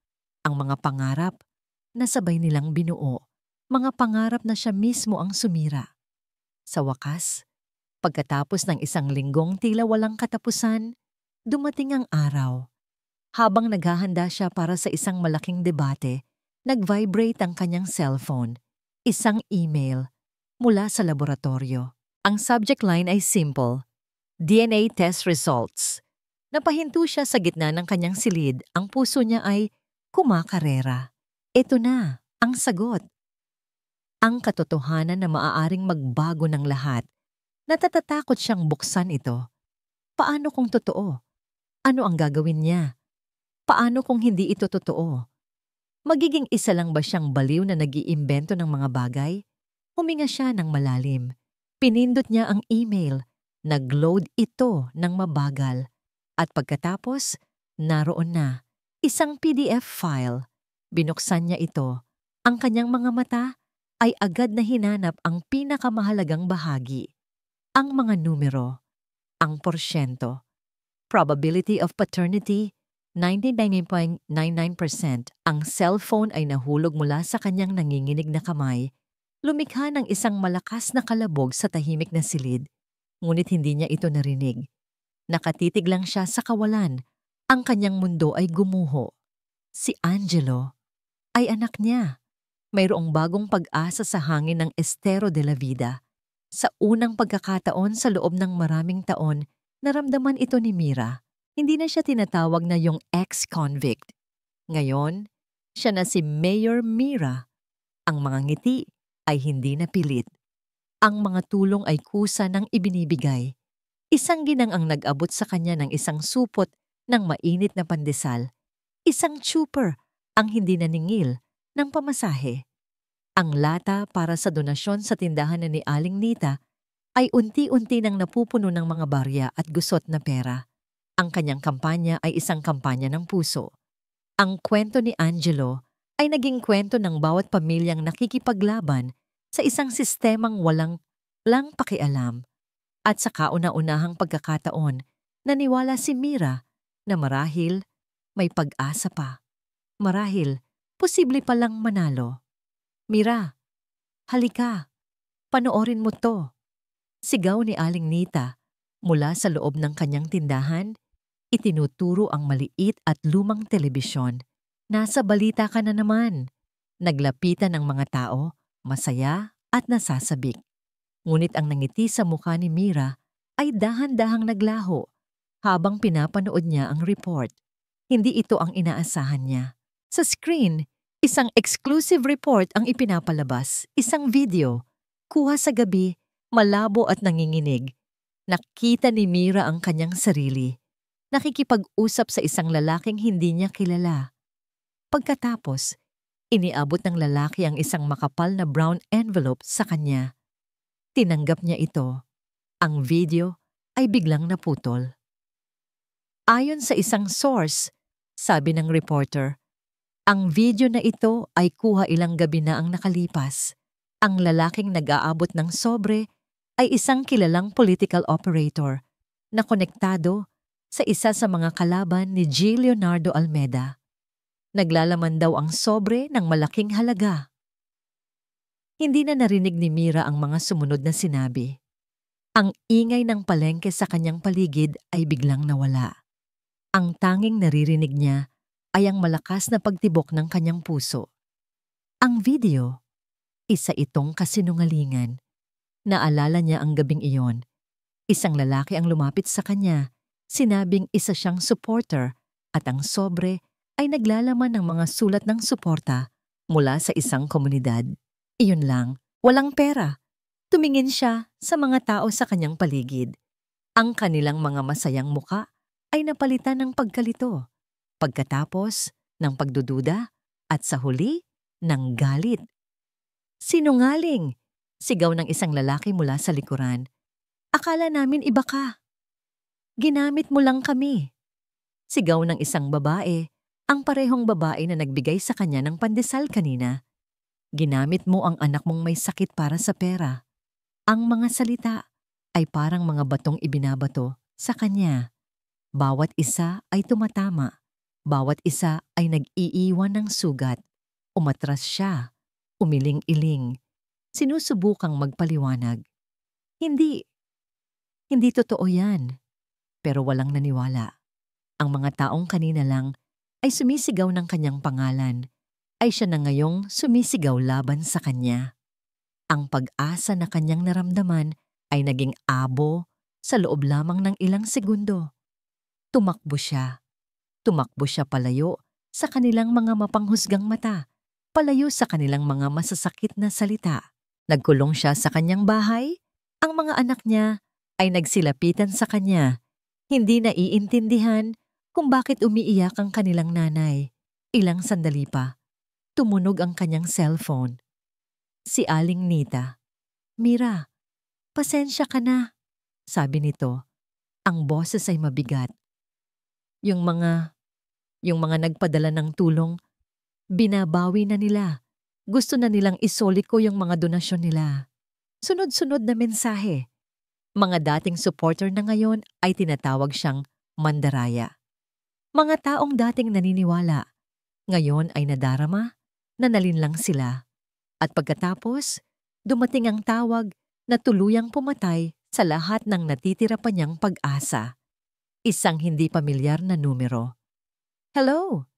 ang mga pangarap na sabay nilang binuo, mga pangarap na siya mismo ang sumira. Sa wakas, pagkatapos ng isang linggong tila walang katapusan, dumating ang araw. Habang naghahanda siya para sa isang malaking debate, nag-vibrate ang kanyang cellphone, isang email mula sa laboratorio. Ang subject line ay simple, DNA test results. Napahinto siya sa gitna ng kanyang silid, ang puso niya ay kumakarera. Ito na, ang sagot. Ang katotohanan na maaaring magbago ng lahat. Natatatakot siyang buksan ito. Paano kung totoo? Ano ang gagawin niya? Paano kung hindi ito totoo? Magiging isa lang ba siyang baliw na nag-iimbento ng mga bagay? Huminga siya ng malalim. Pinindot niya ang email. Nag-load ito ng mabagal. At pagkatapos, naroon na. Isang PDF file. Binuksan niya ito. Ang kanyang mga mata ay agad na hinanap ang pinakamahalagang bahagi. Ang mga numero, ang porsyento. Probability of paternity, 99.99%. Ang cellphone ay nahulog mula sa kanyang nanginginig na kamay. Lumikha ng isang malakas na kalabog sa tahimik na silid. Ngunit hindi niya ito narinig. Nakatitig lang siya sa kawalan. Ang kanyang mundo ay gumuho. Si Angelo ay anak niya. Mayroong bagong pag-asa sa hangin ng Estero de la Vida. Sa unang pagkakataon sa loob ng maraming taon, naramdaman ito ni Mira. Hindi na siya tinatawag na yung ex-convict. Ngayon, siya na si Mayor Mira. Ang mga ngiti ay hindi na pilit. Ang mga tulong ay kusa ng ibinibigay. Isang ginang ang nag-abot sa kanya ng isang supot ng mainit na pandesal. Isang chuper ang hindi naningil ng pamasahe. Ang lata para sa donasyon sa tindahan na ni Aling Nita ay unti-unti nang napupuno ng mga barya at gusot na pera. Ang kanyang kampanya ay isang kampanya ng puso. Ang kwento ni Angelo ay naging kwento ng bawat pamilyang nakikipaglaban sa isang sistemang walang pakialam. At sa kauna-unahang pagkakataon, naniwala si Mira na marahil may pag-asa pa. Marahil, posible palang manalo. Mira, halika, panoorin mo to. Sigaw ni Aling Nita mula sa loob ng kanyang tindahan. Itinuturo ang maliit at lumang telebisyon. Nasa balita ka na naman. Naglapitan ng mga tao, masaya at nasasabik. Ngunit ang nangiti sa mukha ni Mira ay dahan-dahang naglaho habang pinapanood niya ang report. Hindi ito ang inaasahan niya. Sa screen, isang exclusive report ang ipinapalabas, isang video. Kuha sa gabi, malabo at nanginginig. Nakita ni Mira ang kanyang sarili. Nakikipag-usap sa isang lalaking hindi niya kilala. Pagkatapos, iniabot ng lalaki ang isang makapal na brown envelope sa kanya. Tinanggap niya ito. Ang video ay biglang naputol. Ayon sa isang source, sabi ng reporter, ang video na ito ay kuha ilang gabi na ang nakalipas. Ang lalaking nag-aabot ng sobre ay isang kilalang political operator na konektado sa isa sa mga kalaban ni G. Leonardo Almeda. Naglalaman daw ang sobre ng malaking halaga. Hindi na narinig ni Mira ang mga sumunod na sinabi. Ang ingay ng palengke sa kanyang paligid ay biglang nawala. Ang tanging naririnig niya ay ang malakas na pagtibok ng kanyang puso. Ang video, isa itong kasinungalingan. Naalala niya ang gabing iyon. Isang lalaki ang lumapit sa kanya, sinabing isa siyang supporter at ang sobre ay naglalaman ng mga sulat ng suporta mula sa isang komunidad. Iyon lang, walang pera. Tumingin siya sa mga tao sa kanyang paligid. Ang kanilang mga masayang muka ay napalitan ng pagkalito. Pagkatapos ng pagdududa at sa huli ng galit. Sinungaling! Sigaw ng isang lalaki mula sa likuran. Akala namin iba ka. Ginamit mo lang kami. Sigaw ng isang babae, ang parehong babae na nagbigay sa kanya ng pandesal kanina. Ginamit mo ang anak mong may sakit para sa pera. Ang mga salita ay parang mga batong ibinabato sa kanya. Bawat isa ay tumatama. Bawat isa ay nag-iiwan ng sugat. Umatras siya. Umiling-iling. Sinusubukang magpaliwanag. Hindi totoo yan. Pero walang naniwala. Ang mga taong kanina lang ay sumisigaw ng kanyang pangalan. Ay siya na ngayong sumisigaw laban sa kanya. Ang pag-asa na kanyang naramdaman ay naging abo sa loob lamang ng ilang segundo. Tumakbo siya. Tumakbo siya palayo sa kanilang mga mapanghusgang mata, palayo sa kanilang mga masasakit na salita. Nagkulong siya sa kanyang bahay. Ang mga anak niya ay nagsilapitan sa kanya. Hindi naiintindihan kung bakit umiiyak ang kanilang nanay. Ilang sandali pa. Tumunog ang kanyang cellphone. Si Aling Nita. Mira, pasensya ka na, sabi nito. Ang boses ay mabigat. Yung mga nagpadala ng tulong, binabawi na nila. Gusto na nilang isoli ko yung mga donasyon nila. Sunod-sunod na mensahe. Mga dating supporter na ngayon ay tinatawag siyang mandaraya. Mga taong dating naniniwala, ngayon ay nadarama, nanalin lang sila. At pagkatapos, dumating ang tawag na tuluyang pumatay sa lahat ng natitira pa niyang pag-asa. Isang hindi pamilyar na numero. "Hello,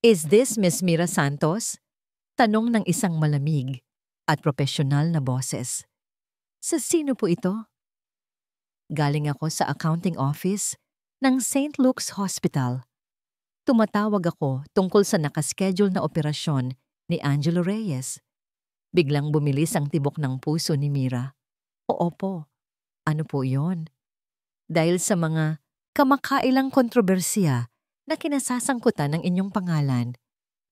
is this Miss Mira Santos?" Tanong ng isang malamig at propesyonal na boses. "Sa sino po ito?" "Galing ako sa accounting office ng St. Luke's Hospital. Tumatawag ako tungkol sa nakaschedule na operasyon ni Angelo Reyes." Biglang bumilis ang tibok ng puso ni Mira. "Oo po. Ano po yon?" "Dahil sa mga kamakailang kontrobersiya na kinasasangkutan ng inyong pangalan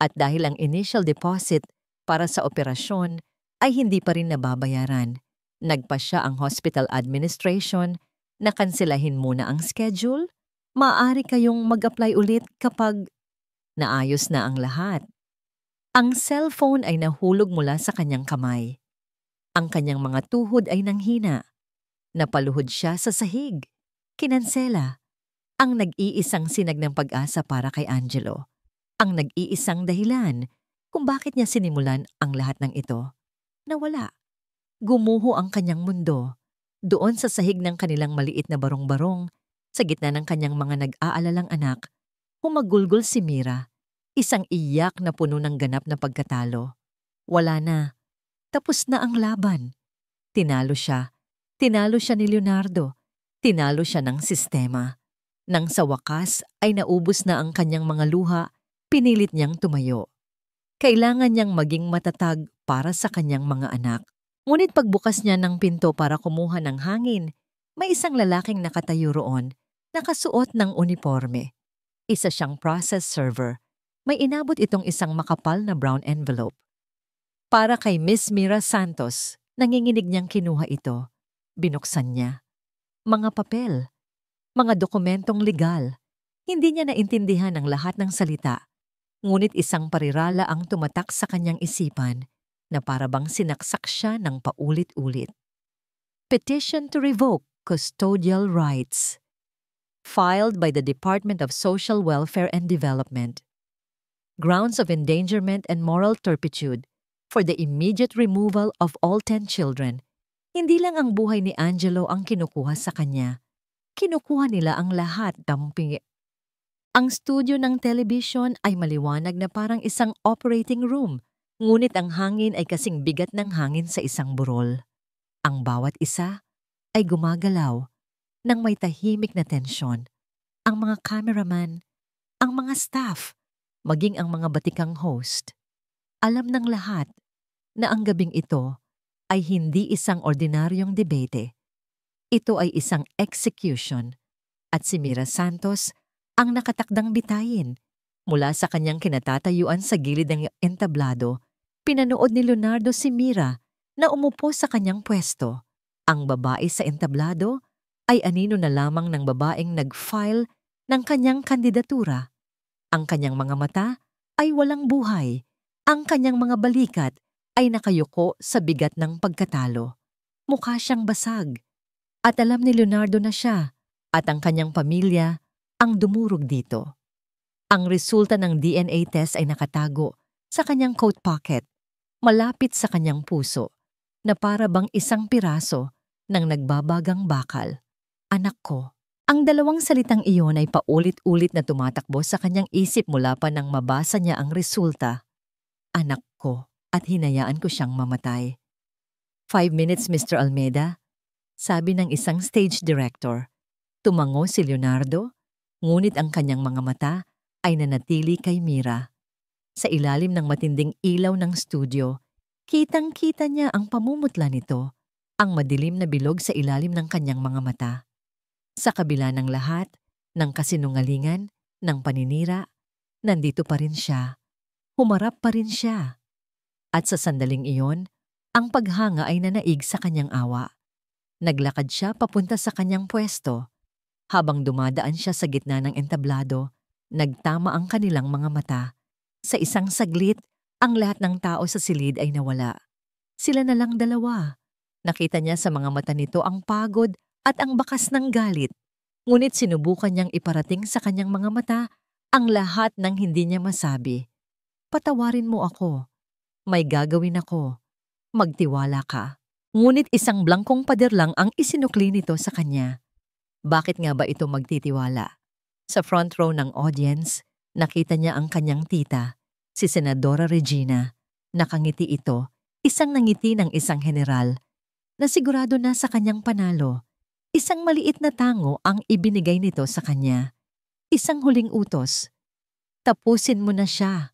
at dahil ang initial deposit para sa operasyon ay hindi pa rin nababayaran, nagpasya ang hospital administration na kanselahin muna ang schedule. Maaari kayong mag-apply ulit kapag naayos na ang lahat." Ang cellphone ay nahulog mula sa kanyang kamay. Ang kanyang mga tuhod ay nanghina. Napaluhod siya sa sahig. Kinansela. Ang nag-iisang sinag ng pag-asa para kay Angelo. Ang nag-iisang dahilan kung bakit niya sinimulan ang lahat ng ito. Nawala. Gumuho ang kanyang mundo. Doon sa sahig ng kanilang maliit na barong-barong, sa gitna ng kanyang mga nag-aalalang anak, humagulgol si Mira. Isang iyak na puno ng ganap na pagkatalo. Wala na. Tapos na ang laban. Tinalo siya. Tinalo siya ni Leonardo. Tinalo siya ng sistema. Nang sa wakas ay naubos na ang kanyang mga luha, pinilit niyang tumayo. Kailangan niyang maging matatag para sa kanyang mga anak. Ngunit pagbukas niya ng pinto para kumuha ng hangin, may isang lalaking nakatayo roon, nakasuot ng uniforme. Isa siyang process server. May inabot itong isang makapal na brown envelope. Para kay Miss Mira Santos, nanginginig niyang kinuha ito. Binuksan niya. Mga papel. Mga dokumentong legal. Hindi niya naintindihan ang lahat ng salita. Ngunit isang parirala ang tumatak sa kanyang isipan na parabang sinaksak siya ng paulit-ulit. Petition to revoke custodial rights. Filed by the Department of Social Welfare and Development. Grounds of endangerment and moral turpitude for the immediate removal of all 10 children. Hindi lang ang buhay ni Angelo ang kinukuha sa kanya. Kinukuha nila ang lahat, damping. Ang studio ng television ay maliwanag na parang isang operating room, ngunit ang hangin ay kasing bigat ng hangin sa isang burol. Ang bawat isa ay gumagalaw nang may tahimik na tensyon. Ang mga cameraman, ang mga staff, maging ang mga batikang host. Alam ng lahat na ang gabing ito ay hindi isang ordinaryong debate. Ito ay isang execution at si Mira Santos ang nakatakdang bitayin. Mula sa kanyang kinatatayuan sa gilid ng entablado, pinanood ni Leonardo si Mira na umupo sa kanyang pwesto. Ang babae sa entablado ay anino na lamang ng babaeng nag-file ng kanyang kandidatura. Ang kanyang mga mata ay walang buhay. Ang kanyang mga balikat ay nakayuko sa bigat ng pagkatalo. Mukha siyang basag. At alam ni Leonardo na siya at ang kanyang pamilya ang dumurog dito. Ang resulta ng DNA test ay nakatago sa kanyang coat pocket, malapit sa kanyang puso, na para bang isang piraso ng nagbabagang bakal. Anak ko. Ang dalawang salitang iyon ay paulit-ulit na tumatakbo sa kanyang isip mula pa nang mabasa niya ang resulta. Anak ko, at hinayaan ko siyang mamatay. 5 minutes, Mr. Almeida, sabi ng isang stage director. Tumango si Leonardo, ngunit ang kanyang mga mata ay nanatili kay Mira. Sa ilalim ng matinding ilaw ng studio, kitang-kita niya ang pamumutla nito, ang madilim na bilog sa ilalim ng kanyang mga mata. Sa kabila ng lahat, ng kasinungalingan, ng paninira, nandito pa rin siya. Humarap pa rin siya. At sa sandaling iyon, ang paghanga ay nanaig sa kanyang awa. Naglakad siya papunta sa kanyang pwesto. Habang dumadaan siya sa gitna ng entablado, nagtama ang kanilang mga mata. Sa isang saglit, ang lahat ng tao sa silid ay nawala. Sila na lang dalawa. Nakita niya sa mga mata nito ang pagod at ang bakas ng galit. Ngunit sinubukan niyang iparating sa kanyang mga mata ang lahat ng hindi niya masabi. Patawarin mo ako. May gagawin ako. Magtiwala ka. Ngunit isang blangkong pader lang ang isinukli nito sa kanya. Bakit nga ba ito magtitiwala? Sa front row ng audience, nakita niya ang kanyang tita, si Senadora Regina. Nakangiti ito, isang nangiti ng isang general, na sigurado na sa kanyang panalo. Isang maliit na tango ang ibinigay nito sa kanya. Isang huling utos. Tapusin mo na siya.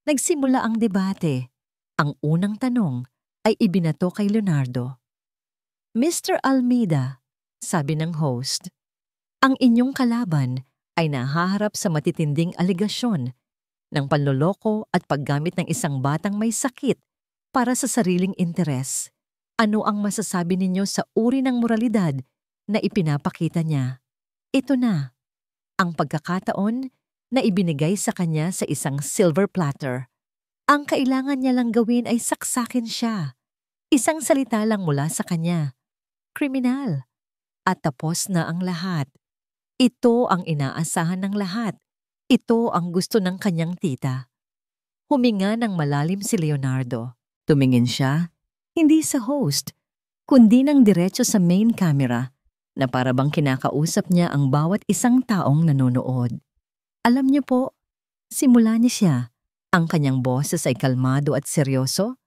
Nagsimula ang debate. Ang unang tanong ay ibinato kay Leonardo. Mr. Almeida, sabi ng host, ang inyong kalaban ay nahaharap sa matitinding aligasyon ng panloloko at paggamit ng isang batang may sakit para sa sariling interes. Ano ang masasabi ninyo sa uri ng moralidad na ipinapakita niya? Ito na, ang pagkakataon na ibinigay sa kanya sa isang silver platter. Ang kailangan niya lang gawin ay saksakin siya. Isang salita lang mula sa kanya. Kriminal. At tapos na ang lahat. Ito ang inaasahan ng lahat. Ito ang gusto ng kanyang tita. Huminga ng malalim si Leonardo. Tumingin siya, hindi sa host, kundi ng diretso sa main camera na para bang kinakausap niya ang bawat isang taong nanonood. Alam niyo po, simula niya siya. Ang kanyang boses ay kalmado at seryoso.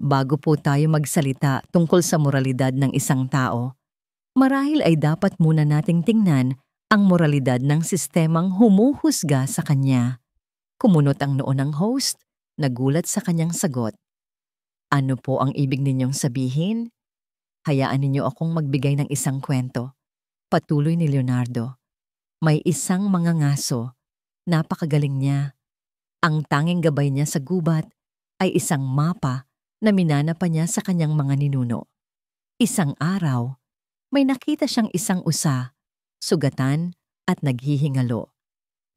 Bago po tayo magsalita tungkol sa moralidad ng isang tao, marahil ay dapat muna nating tingnan ang moralidad ng sistemang humuhusga sa kanya. Kumunot ang noo ng host, nagulat sa kanyang sagot. Ano po ang ibig ninyong sabihin? Hayaan ninyo akong magbigay ng isang kwento. Patuloy ni Leonardo. May isang mangangaso. Napakagaling niya. Ang tanging gabay niya sa gubat ay isang mapa na minana pa niya sa kanyang mga ninuno. Isang araw, may nakita siyang isang usa, sugatan at naghihingalo.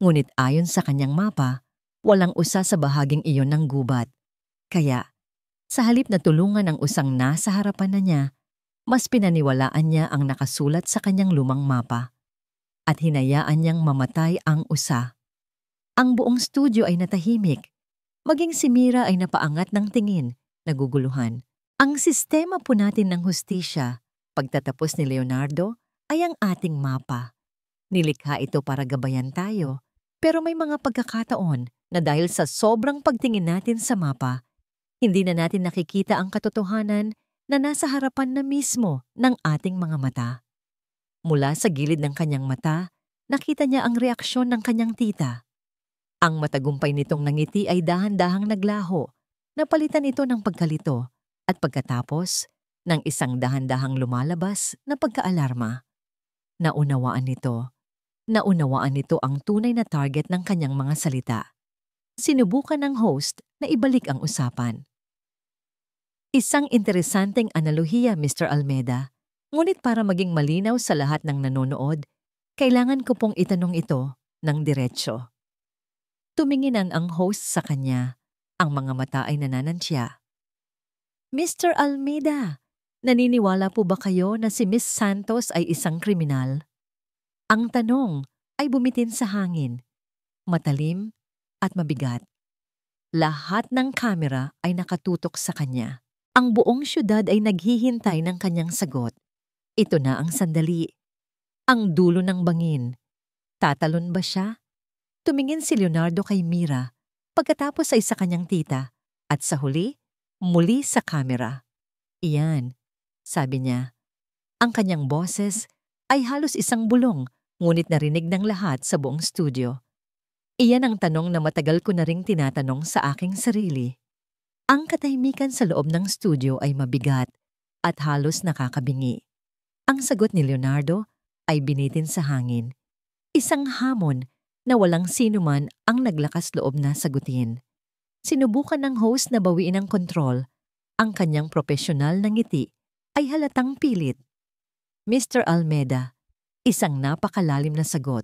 Ngunit ayon sa kanyang mapa, walang usa sa bahaging iyon ng gubat. Kaya, sa halip na tulungan ang usang nasa harapan na niya, mas pinaniwalaan niya ang nakasulat sa kanyang lumang mapa. At hinayaan niyang mamatay ang usa. Ang buong studio ay natahimik. Maging si Mira ay napaangat ng tingin, naguguluhan. Ang sistema po natin ng hustisya, pagtatapos ni Leonardo, ay ang ating mapa. Nilikha ito para gabayan tayo, pero may mga pagkakataon na dahil sa sobrang pagtingin natin sa mapa, hindi na natin nakikita ang katotohanan na nasa harapan na mismo ng ating mga mata. Mula sa gilid ng kanyang mata, nakita niya ang reaksyon ng kanyang tita. Ang matagumpay nitong nangiti ay dahan-dahang naglaho, napalitan ito ng pagkalito, at pagkatapos, ng isang dahan-dahang lumalabas na pagkaalarma. Naunawaan nito ang tunay na target ng kanyang mga salita. Sinubukan ng host na ibalik ang usapan. Isang interesanteng analohiya, Mr. Almeida. Ngunit para maging malinaw sa lahat ng nanonood, kailangan ko pong itanong ito ng diretsyo. Tuminginan ang host sa kanya. Ang mga mata ay nananansya. Mr. Almeida, naniniwala po ba kayo na si Miss Santos ay isang kriminal? Ang tanong ay bumitin sa hangin, matalim at mabigat. Lahat ng kamera ay nakatutok sa kanya. Ang buong syudad ay naghihintay ng kanyang sagot. Ito na ang sandali. Ang dulo ng bangin. Tatalon ba siya? Tumingin si Leonardo kay Mira, pagkatapos ay sa kanyang tita, at sa huli, muli sa kamera. Iyan, sabi niya. Ang kanyang boses ay halos isang bulong, ngunit narinig ng lahat sa buong studio. Iyan ang tanong na matagal ko na ring tinatanong sa aking sarili. Ang katahimikan sa loob ng studio ay mabigat at halos nakakabingi. Ang sagot ni Leonardo ay binitin sa hangin. Isang hamon na walang sinuman ang naglakas loob na sagutin. Sinubukan ng host na bawiin ang kontrol. Ang kanyang profesional na ngiti ay halatang pilit. Mr. Almeida, isang napakalalim na sagot.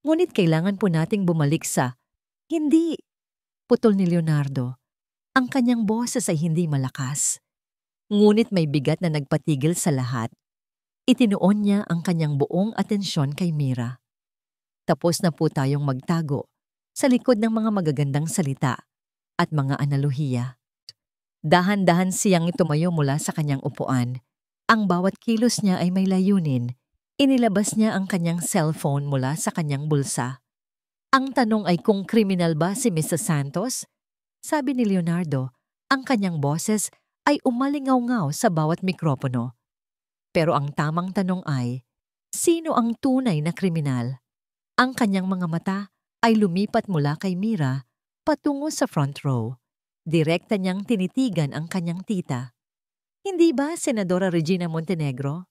Ngunit kailangan po nating bumalik sa, hindi, putol ni Leonardo. Ang kanyang boses ay hindi malakas. Ngunit may bigat na nagpatigil sa lahat. Itinuon niya ang kanyang buong atensyon kay Mira. Tapos na po tayong magtago sa likod ng mga magagandang salita at mga analohiya. Dahan-dahan siyang tumayo mula sa kanyang upuan. Ang bawat kilos niya ay may layunin. Inilabas niya ang kanyang cellphone mula sa kanyang bulsa. Ang tanong ay kung kriminal ba si Mrs. Santos? Sabi ni Leonardo, ang kanyang boses ay umalingaw-ngaw sa bawat mikropono. Pero ang tamang tanong ay, sino ang tunay na kriminal? Ang kanyang mga mata ay lumipat mula kay Mira patungo sa front row. Direkta niyang tinitigan ang kanyang tita. Hindi ba, Senadora Regina Montenegro?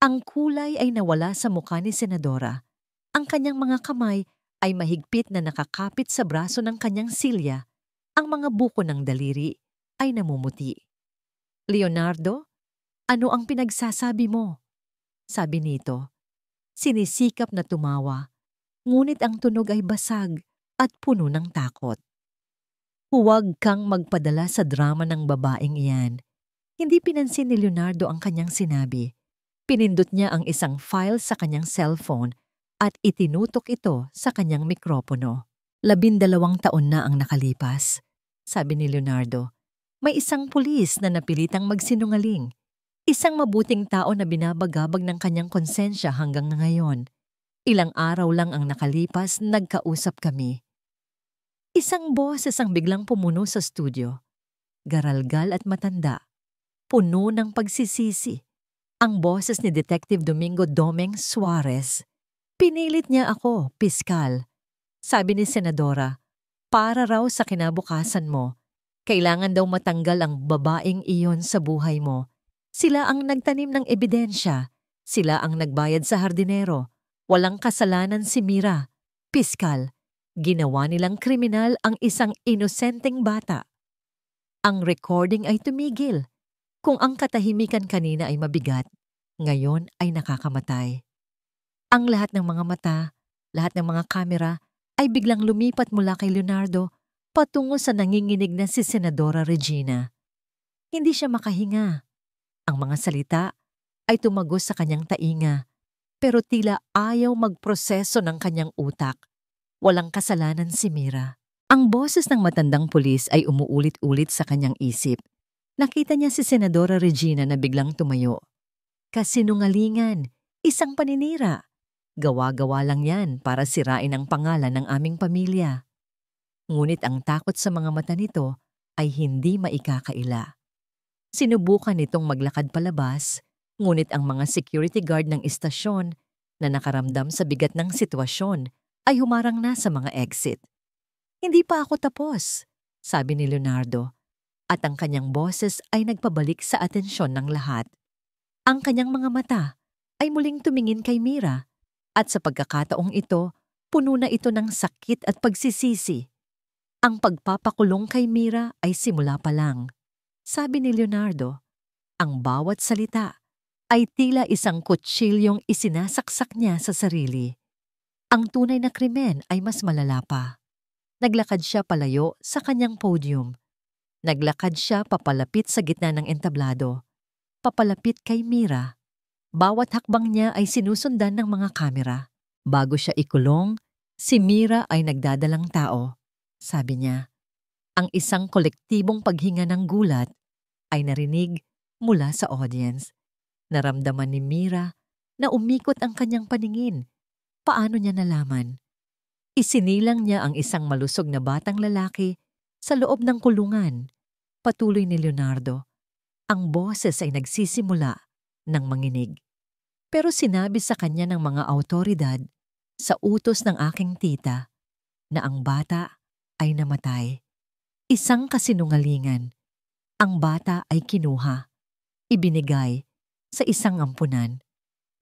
Ang kulay ay nawala sa mukha ni Senadora. Ang kanyang mga kamay ay mahigpit na nakakapit sa braso ng kanyang silya. Ang mga buko ng daliri ay namumuti. Leonardo, ano ang pinagsasabi mo? Sabi nito. Sinisikap na tumawa, ngunit ang tunog ay basag at puno ng takot. Huwag kang magpadala sa drama ng babaeng iyan. Hindi pinansin ni Leonardo ang kanyang sinabi. Pinindot niya ang isang file sa kanyang cellphone at itinutok ito sa kanyang mikropono. 12 taon na ang nakalipas, sabi ni Leonardo. May isang pulis na napilitang magsinungaling. Isang mabuting tao na binabagabag ng kanyang konsensya hanggang ngayon. Ilang araw lang ang nakalipas, nagkausap kami. Isang boses ang biglang pumuno sa studio. Garalgal at matanda. Puno ng pagsisisi. Ang boses ni Detective Domingo Domeng Suarez. Pinilit niya ako, piskal. Sabi ni Senadora, para raw sa kinabukasan mo, kailangan daw matanggal ang babaeng iyon sa buhay mo. Sila ang nagtanim ng ebidensya. Sila ang nagbayad sa hardinero. Walang kasalanan si Mira. Piskal, ginawa nilang kriminal ang isang inosenteng bata. Ang recording ay tumigil. Kung ang katahimikan kanina ay mabigat, ngayon ay nakakamatay. Ang lahat ng mga mata, lahat ng mga kamera ay biglang lumipat mula kay Leonardo patungo sa nanginginig na si Senadora Regina. Hindi siya makahinga. Ang mga salita ay tumagos sa kanyang tainga, pero tila ayaw magproseso ng kanyang utak. Walang kasalanan si Mira. Ang boses ng matandang pulis ay umuulit-ulit sa kanyang isip. Nakita niya si Senadora Regina na biglang tumayo. Kasinungalingan, isang paninira. Gawa-gawa lang yan para sirain ang pangalan ng aming pamilya. Ngunit ang takot sa mga mata nito ay hindi maikakaila. Sinubukan nitong maglakad palabas, ngunit ang mga security guard ng istasyon na nakaramdam sa bigat ng sitwasyon ay humarang na sa mga exit. Hindi pa ako tapos, sabi ni Leonardo. At ang kanyang boses ay nagpabalik sa atensyon ng lahat. Ang kanyang mga mata ay muling tumingin kay Mira at sa pagkakataong ito, puno na ito ng sakit at pagsisisi. Ang pagpapakulong kay Mira ay simula pa lang. Sabi ni Leonardo, ang bawat salita ay tila isang kutsilyong isinasaksak niya sa sarili. Ang tunay na krimen ay mas malala pa. Naglakad siya palayo sa kanyang podium. Naglakad siya papalapit sa gitna ng entablado. Papalapit kay Mira. Bawat hakbang niya ay sinusundan ng mga kamera. Bago siya ikulong, si Mira ay nagdadalang tao. Sabi niya, ang isang kolektibong paghinga ng gulat ay narinig mula sa audience. Naramdaman ni Mira na umikot ang kanyang paningin. Paano niya nalaman? Isinilang niya ang isang malusog na batang lalaki sa loob ng kulungan. Patuloy ni Leonardo. Ang boses ay nagsisimula ng manginig. Pero sinabi sa kanya ng mga awtoridad sa utos ng aking tita na ang bata ay namatay. Isang kasinungalingan. Ang bata ay kinuha, ibinigay sa isang ampunan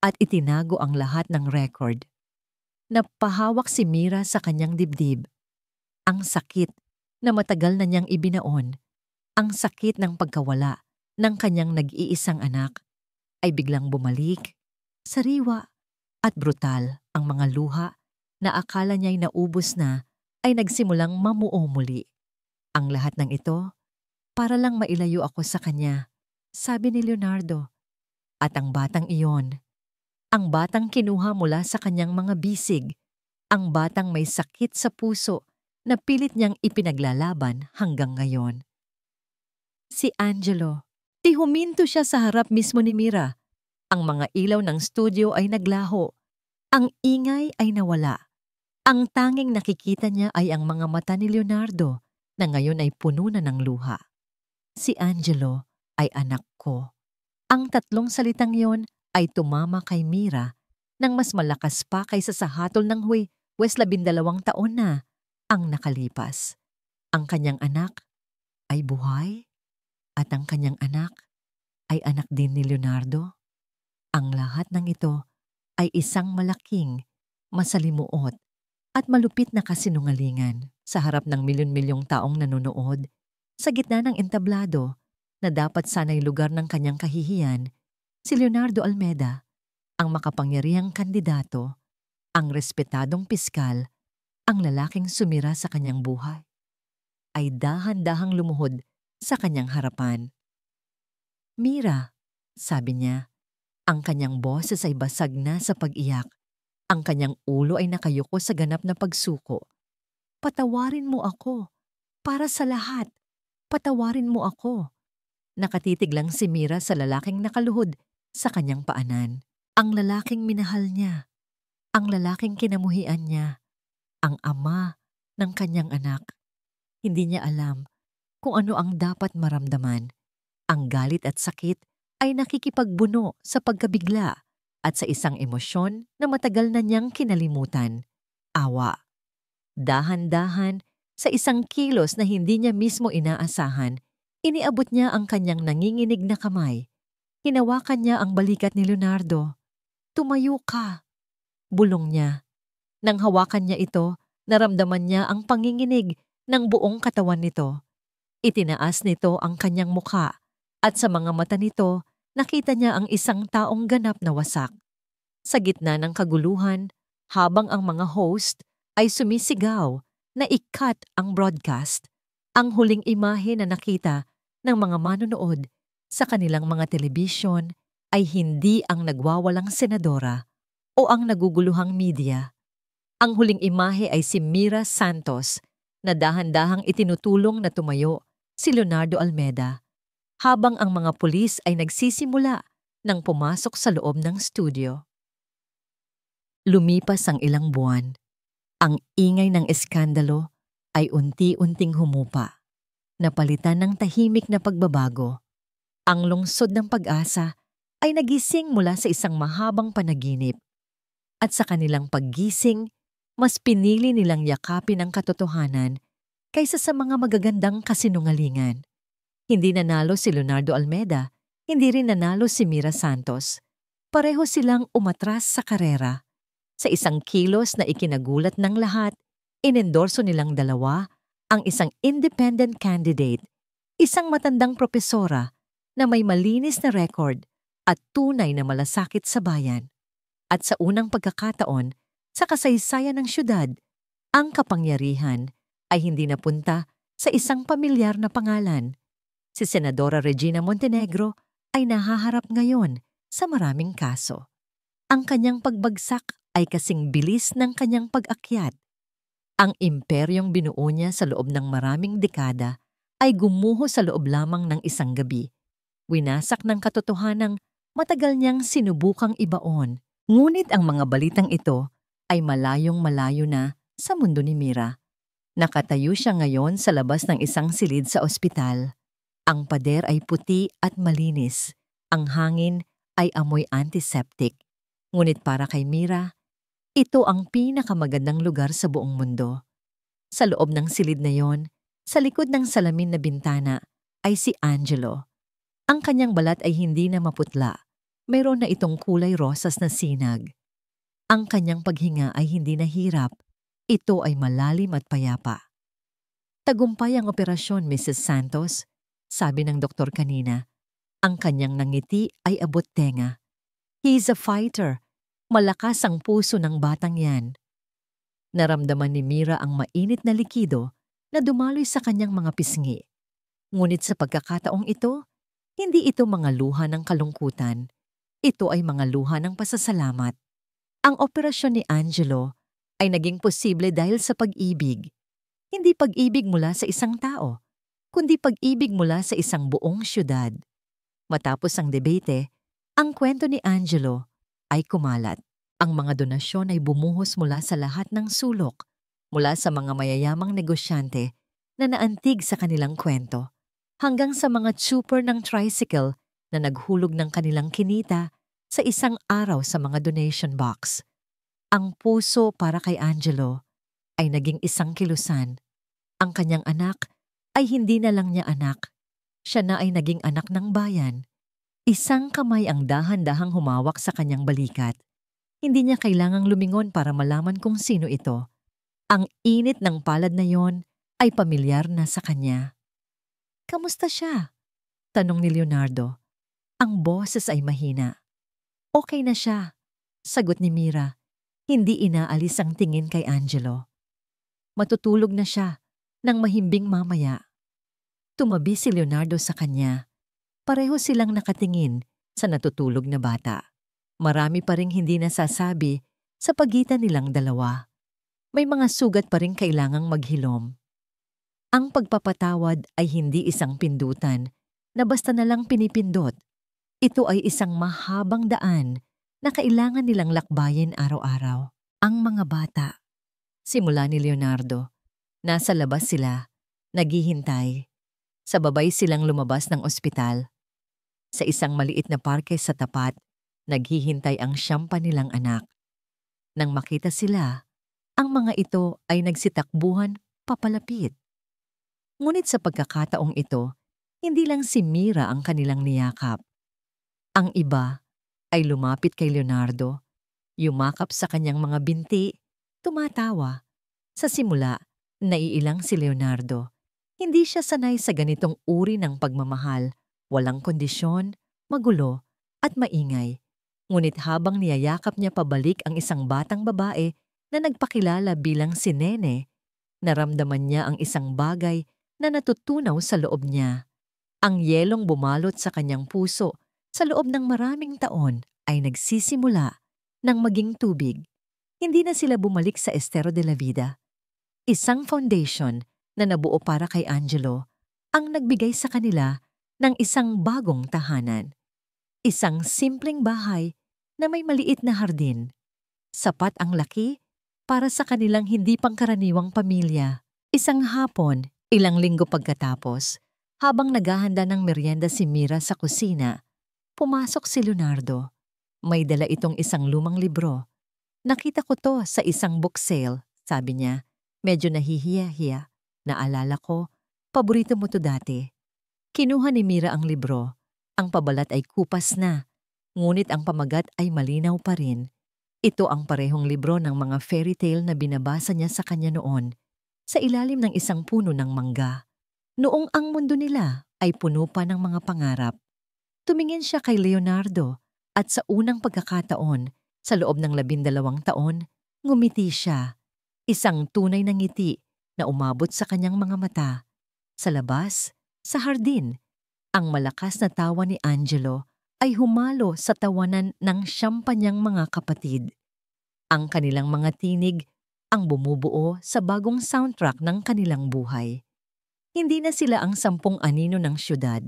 at itinago ang lahat ng record. Napahawak si Mira sa kanyang dibdib. Ang sakit na matagal na niyang ibinaon, ang sakit ng pagkawala ng kanyang nag-iisang anak ay biglang bumalik, sariwa at brutal. Ang mga luha na akala niya'y naubos na ay nagsimulang mamuo muli. Ang lahat ng ito para lang mailayo ako sa kanya, sabi ni Leonardo. At ang batang iyon, ang batang kinuha mula sa kanyang mga bisig, ang batang may sakit sa puso na pilit niyang ipinaglalaban hanggang ngayon. Si Angelo. Huminto siya sa harap mismo ni Mira. Ang mga ilaw ng studio ay naglaho. Ang ingay ay nawala. Ang tanging nakikita niya ay ang mga mata ni Leonardo na ngayon ay puno na ng luha. Si Angelo ay anak ko. Ang tatlong salitang yon ay tumama kay Mira nang mas malakas pa kaysa sa hatol ng Wes 12 taon na ang nakalipas. Ang kanyang anak ay buhay at ang kanyang anak ay anak din ni Leonardo. Ang lahat ng ito ay isang malaking, masalimuot at malupit na kasinungalingan sa harap ng milyon-milyong taong nanonood sa gitna ng entablado na dapat sana'y lugar ng kanyang kahihiyan. Si Leonardo Almeda, ang makapangyarihang kandidato, ang respetadong piskal, ang lalaking sumira sa kanyang buhay, ay dahan-dahang lumuhod sa kanyang harapan. Mira, sabi niya, ang kanyang boses ay basag na sa pag-iyak. Ang kanyang ulo ay nakayuko sa ganap na pagsuko. Patawarin mo ako. Para sa lahat. Patawarin mo ako. Nakatitig lang si Mira sa lalaking nakaluhod sa kanyang paanan. Ang lalaking minahal niya. Ang lalaking kinamuhian niya. Ang ama ng kanyang anak. Hindi niya alam kung ano ang dapat maramdaman. Ang galit at sakit ay nakikipagbuno sa pagkabigla at sa isang emosyon na matagal na niyang kinalimutan. Awa. Dahan-dahan, sa isang kilos na hindi niya mismo inaasahan, iniabot niya ang kanyang nanginginig na kamay. Hinawakan niya ang balikat ni Leonardo. Tumayo ka. Bulong niya. Nang hawakan niya ito, naramdaman niya ang panginginig ng buong katawan nito. Itinaas nito ang kanyang mukha at sa mga mata nito, nakita niya ang isang taong ganap na wasak. Sa gitna ng kaguluhan, habang ang mga host ay sumisigaw na i-cut ang broadcast, ang huling imahe na nakita ng mga manonood sa kanilang mga telebisyon ay hindi ang nagwawalang senadora o ang naguguluhang media. Ang huling imahe ay si Mira Santos na dahan-dahang itinutulong na tumayo si Leonardo Almeda habang ang mga pulis ay nagsisimula nang pumasok sa loob ng studio. Lumipas ang ilang buwan. Ang ingay ng eskandalo ay unti-unting humupa. Napalitan ng tahimik na pagbabago. Ang lungsod ng pag-asa ay nagising mula sa isang mahabang panaginip. At sa kanilang paggising, mas pinili nilang yakapin ang katotohanan kaysa sa mga magagandang kasinungalingan. Hindi nanalo si Leonardo Almeda, hindi rin nanalo si Mira Santos. Pareho silang umatras sa karera. Sa isang kilos na ikinagulat ng lahat, inendorso nilang dalawa ang isang independent candidate, isang matandang propesora na may malinis na record at tunay na malasakit sa bayan. At sa unang pagkakataon, sa kasaysayan ng syudad, ang kapangyarihan ay hindi napunta sa isang pamilyar na pangalan. Si Senadora Regina Montenegro ay nahaharap ngayon sa maraming kaso. Ang kanyang pagbagsak ay kasing bilis ng kanyang pag-akyat. Ang imperyong binuo niya sa loob ng maraming dekada ay gumuho sa loob lamang ng isang gabi. Winasak ng katotohanang matagal niyang sinubukang ibaon. Ngunit ang mga balitang ito ay malayong malayo na sa mundo ni Mira. Nakatayo siya ngayon sa labas ng isang silid sa ospital. Ang pader ay puti at malinis. Ang hangin ay amoy antiseptic. Ngunit para kay Mira, ito ang pinakamagandang lugar sa buong mundo. Sa loob ng silid na yon, sa likod ng salamin na bintana, ay si Angelo. Ang kanyang balat ay hindi na maputla. Mayroon na itong kulay rosas na sinag. Ang kanyang paghinga ay hindi na hirap. Ito ay malalim at payapa. Tagumpay ang operasyon, Mrs. Santos, sabi ng doktor kanina. Ang kanyang nangiti ay abot tenga. He's a fighter. Malakas ang puso ng batang yan. Naramdaman ni Mira ang mainit na likido na dumaloy sa kanyang mga pisngi. Ngunit sa pagkakataong ito, hindi ito mga luha ng kalungkutan. Ito ay mga luha ng pasasalamat. Ang operasyon ni Angelo ay naging posible dahil sa pag-ibig. Hindi pag-ibig mula sa isang tao, kundi pag-ibig mula sa isang buong syudad. Matapos ang debate, ang kwento ni Angelo ay kumalat. Ang mga donasyon ay bumuhos mula sa lahat ng sulok, mula sa mga mayayamang negosyante na naantig sa kanilang kwento, hanggang sa mga super ng tricycle na naghulog ng kanilang kinita sa isang araw sa mga donation box. Ang puso para kay Angelo ay naging isang kilusan. Ang kanyang anak ay hindi na lang niya anak. Siya na ay naging anak ng bayan. Isang kamay ang dahan-dahang humawak sa kanyang balikat. Hindi niya kailangang lumingon para malaman kung sino ito. Ang init ng palad na yon ay pamilyar na sa kanya. "Kamusta siya?" tanong ni Leonardo. Ang boses ay mahina. "Okay na siya," sagot ni Mira. Hindi inaalis ang tingin kay Angelo. "Matutulog na siya nang mahimbing mamaya." Tumabi si Leonardo sa kanya. Pareho silang nakatingin sa natutulog na bata. Marami pa ring hindi nasasabi sa pagitan nilang dalawa. May mga sugat pa ring kailangang maghilom. Ang pagpapatawad ay hindi isang pindutan na basta na lang pinipindot. Ito ay isang mahabang daan na kailangan nilang lakbayin araw-araw. Ang mga bata, simula ni Leonardo, nasa labas sila, naghihintay. Sa babay silang lumabas ng ospital. Sa isang maliit na parke sa tapat, naghihintay ang siyampa nilang anak. Nang makita sila, ang mga ito ay nagsitakbuhan papalapit. Ngunit sa pagkakataong ito, hindi lang si Mira ang kanilang niyakap. Ang iba ay lumapit kay Leonardo, yumakap sa kanyang mga binti, tumatawa. Sa simula, naiilang si Leonardo. Hindi siya sanay sa ganitong uri ng pagmamahal, walang kondisyon, magulo, at maingay. Ngunit habang niyayakap niya pabalik ang isang batang babae na nagpakilala bilang si Nene, naramdaman niya ang isang bagay na natutunaw sa loob niya. Ang yelong bumalot sa kanyang puso sa loob ng maraming taon ay nagsisimula ng maging tubig. Hindi na sila bumalik sa Estero de la Vida. Isang foundation na nabuo para kay Angelo ang nagbigay sa kanila ng isang bagong tahanan. Isang simpleng bahay na may maliit na hardin. Sapat ang laki para sa kanilang hindi pangkaraniwang pamilya. Isang hapon, ilang linggo pagkatapos, habang naghahanda ng merienda si Mira sa kusina, pumasok si Leonardo. May dala itong isang lumang libro. "Nakita ko to sa isang book sale," sabi niya. Medyo nahihiya-hiya. "Naalala ko, paborito mo to dati." Kinuha ni Mira ang libro. Ang pabalat ay kupas na, ngunit ang pamagat ay malinaw pa rin. Ito ang parehong libro ng mga fairy tale na binabasa niya sa kanya noon, sa ilalim ng isang puno ng mangga. Noong ang mundo nila ay puno pa ng mga pangarap. Tumingin siya kay Leonardo at sa unang pagkakataon, sa loob ng 12 taon, ngumiti siya. Isang tunay na ngiti na umabot sa kanyang mga mata. Sa labas, sa hardin, ang malakas na tawa ni Angelo ay humalo sa tawanan ng siyampa niyang mga kapatid. Ang kanilang mga tinig ang bumubuo sa bagong soundtrack ng kanilang buhay. Hindi na sila ang 10 anino ng syudad.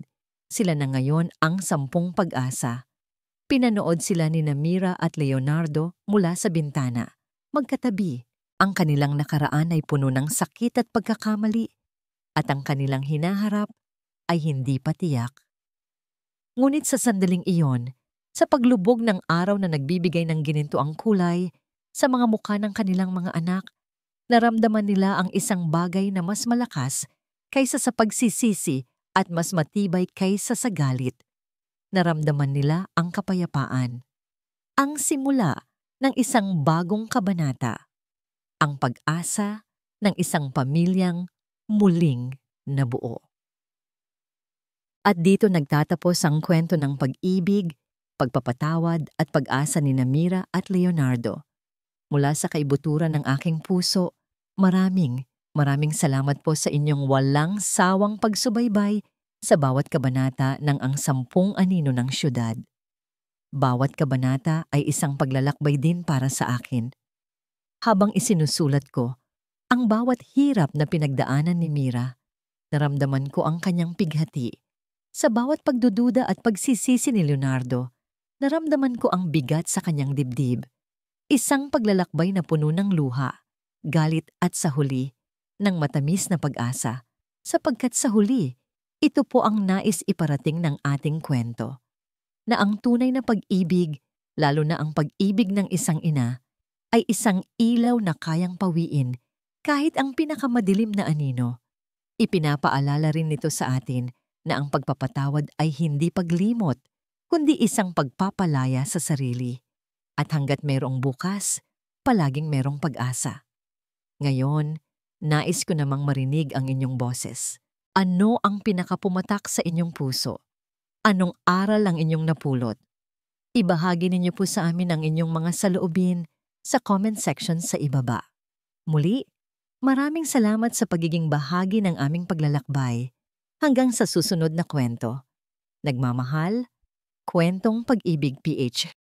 Sila na ngayon ang 10 pag-asa. Pinanood sila ni Mira at Leonardo mula sa bintana. Magkatabi, ang kanilang nakaraan ay puno ng sakit at pagkakamali, at ang kanilang hinaharap ay hindi pa tiyak. Ngunit sa sandaling iyon, sa paglubog ng araw na nagbibigay ng ginintoang kulay sa mga mukha ng kanilang mga anak, naramdaman nila ang isang bagay na mas malakas kaysa sa pagsisisi at mas matibay kaysa sa galit. Naramdaman nila ang kapayapaan. Ang simula ng isang bagong kabanata. Ang pag-asa ng isang pamilyang muling nabuo. At dito nagtatapos ang kwento ng pag-ibig, pagpapatawad at pag-asa ni Mira at Leonardo. Mula sa kaibuturan ng aking puso, maraming salamat po sa inyong walang sawang pagsubaybay sa bawat kabanata ng ang 10 anino ng syudad. Bawat kabanata ay isang paglalakbay din para sa akin. Habang isinusulat ko, ang bawat hirap na pinagdaanan ni Mira, Naramdaman ko ang kanyang pighati. Sa bawat pagdududa at pagsisisi ni Leonardo, naramdaman ko ang bigat sa kanyang dibdib. Isang paglalakbay na puno ng luha, galit at sa huli, ng matamis na pag-asa. Sapagkat sa huli, ito po ang nais iparating ng ating kwento. Na ang tunay na pag-ibig, lalo na ang pag-ibig ng isang ina, ay isang ilaw na kayang pawiin kahit ang pinakamadilim na anino. Ipinapaalala rin nito sa atin na ang pagpapatawad ay hindi paglimot, kundi isang pagpapalaya sa sarili. At hanggat mayroong bukas, palaging mayroong pag-asa. Ngayon, nais ko namang marinig ang inyong boses. Ano ang pinakapumatak sa inyong puso? Anong aral ang inyong napulot? Ibahagi ninyo po sa amin ang inyong mga saloobin sa comment section sa ibaba. Muli, maraming salamat sa pagiging bahagi ng aming paglalakbay. Hanggang sa susunod na kwento. Nagmamahal, Kwentong Pag-ibig PH.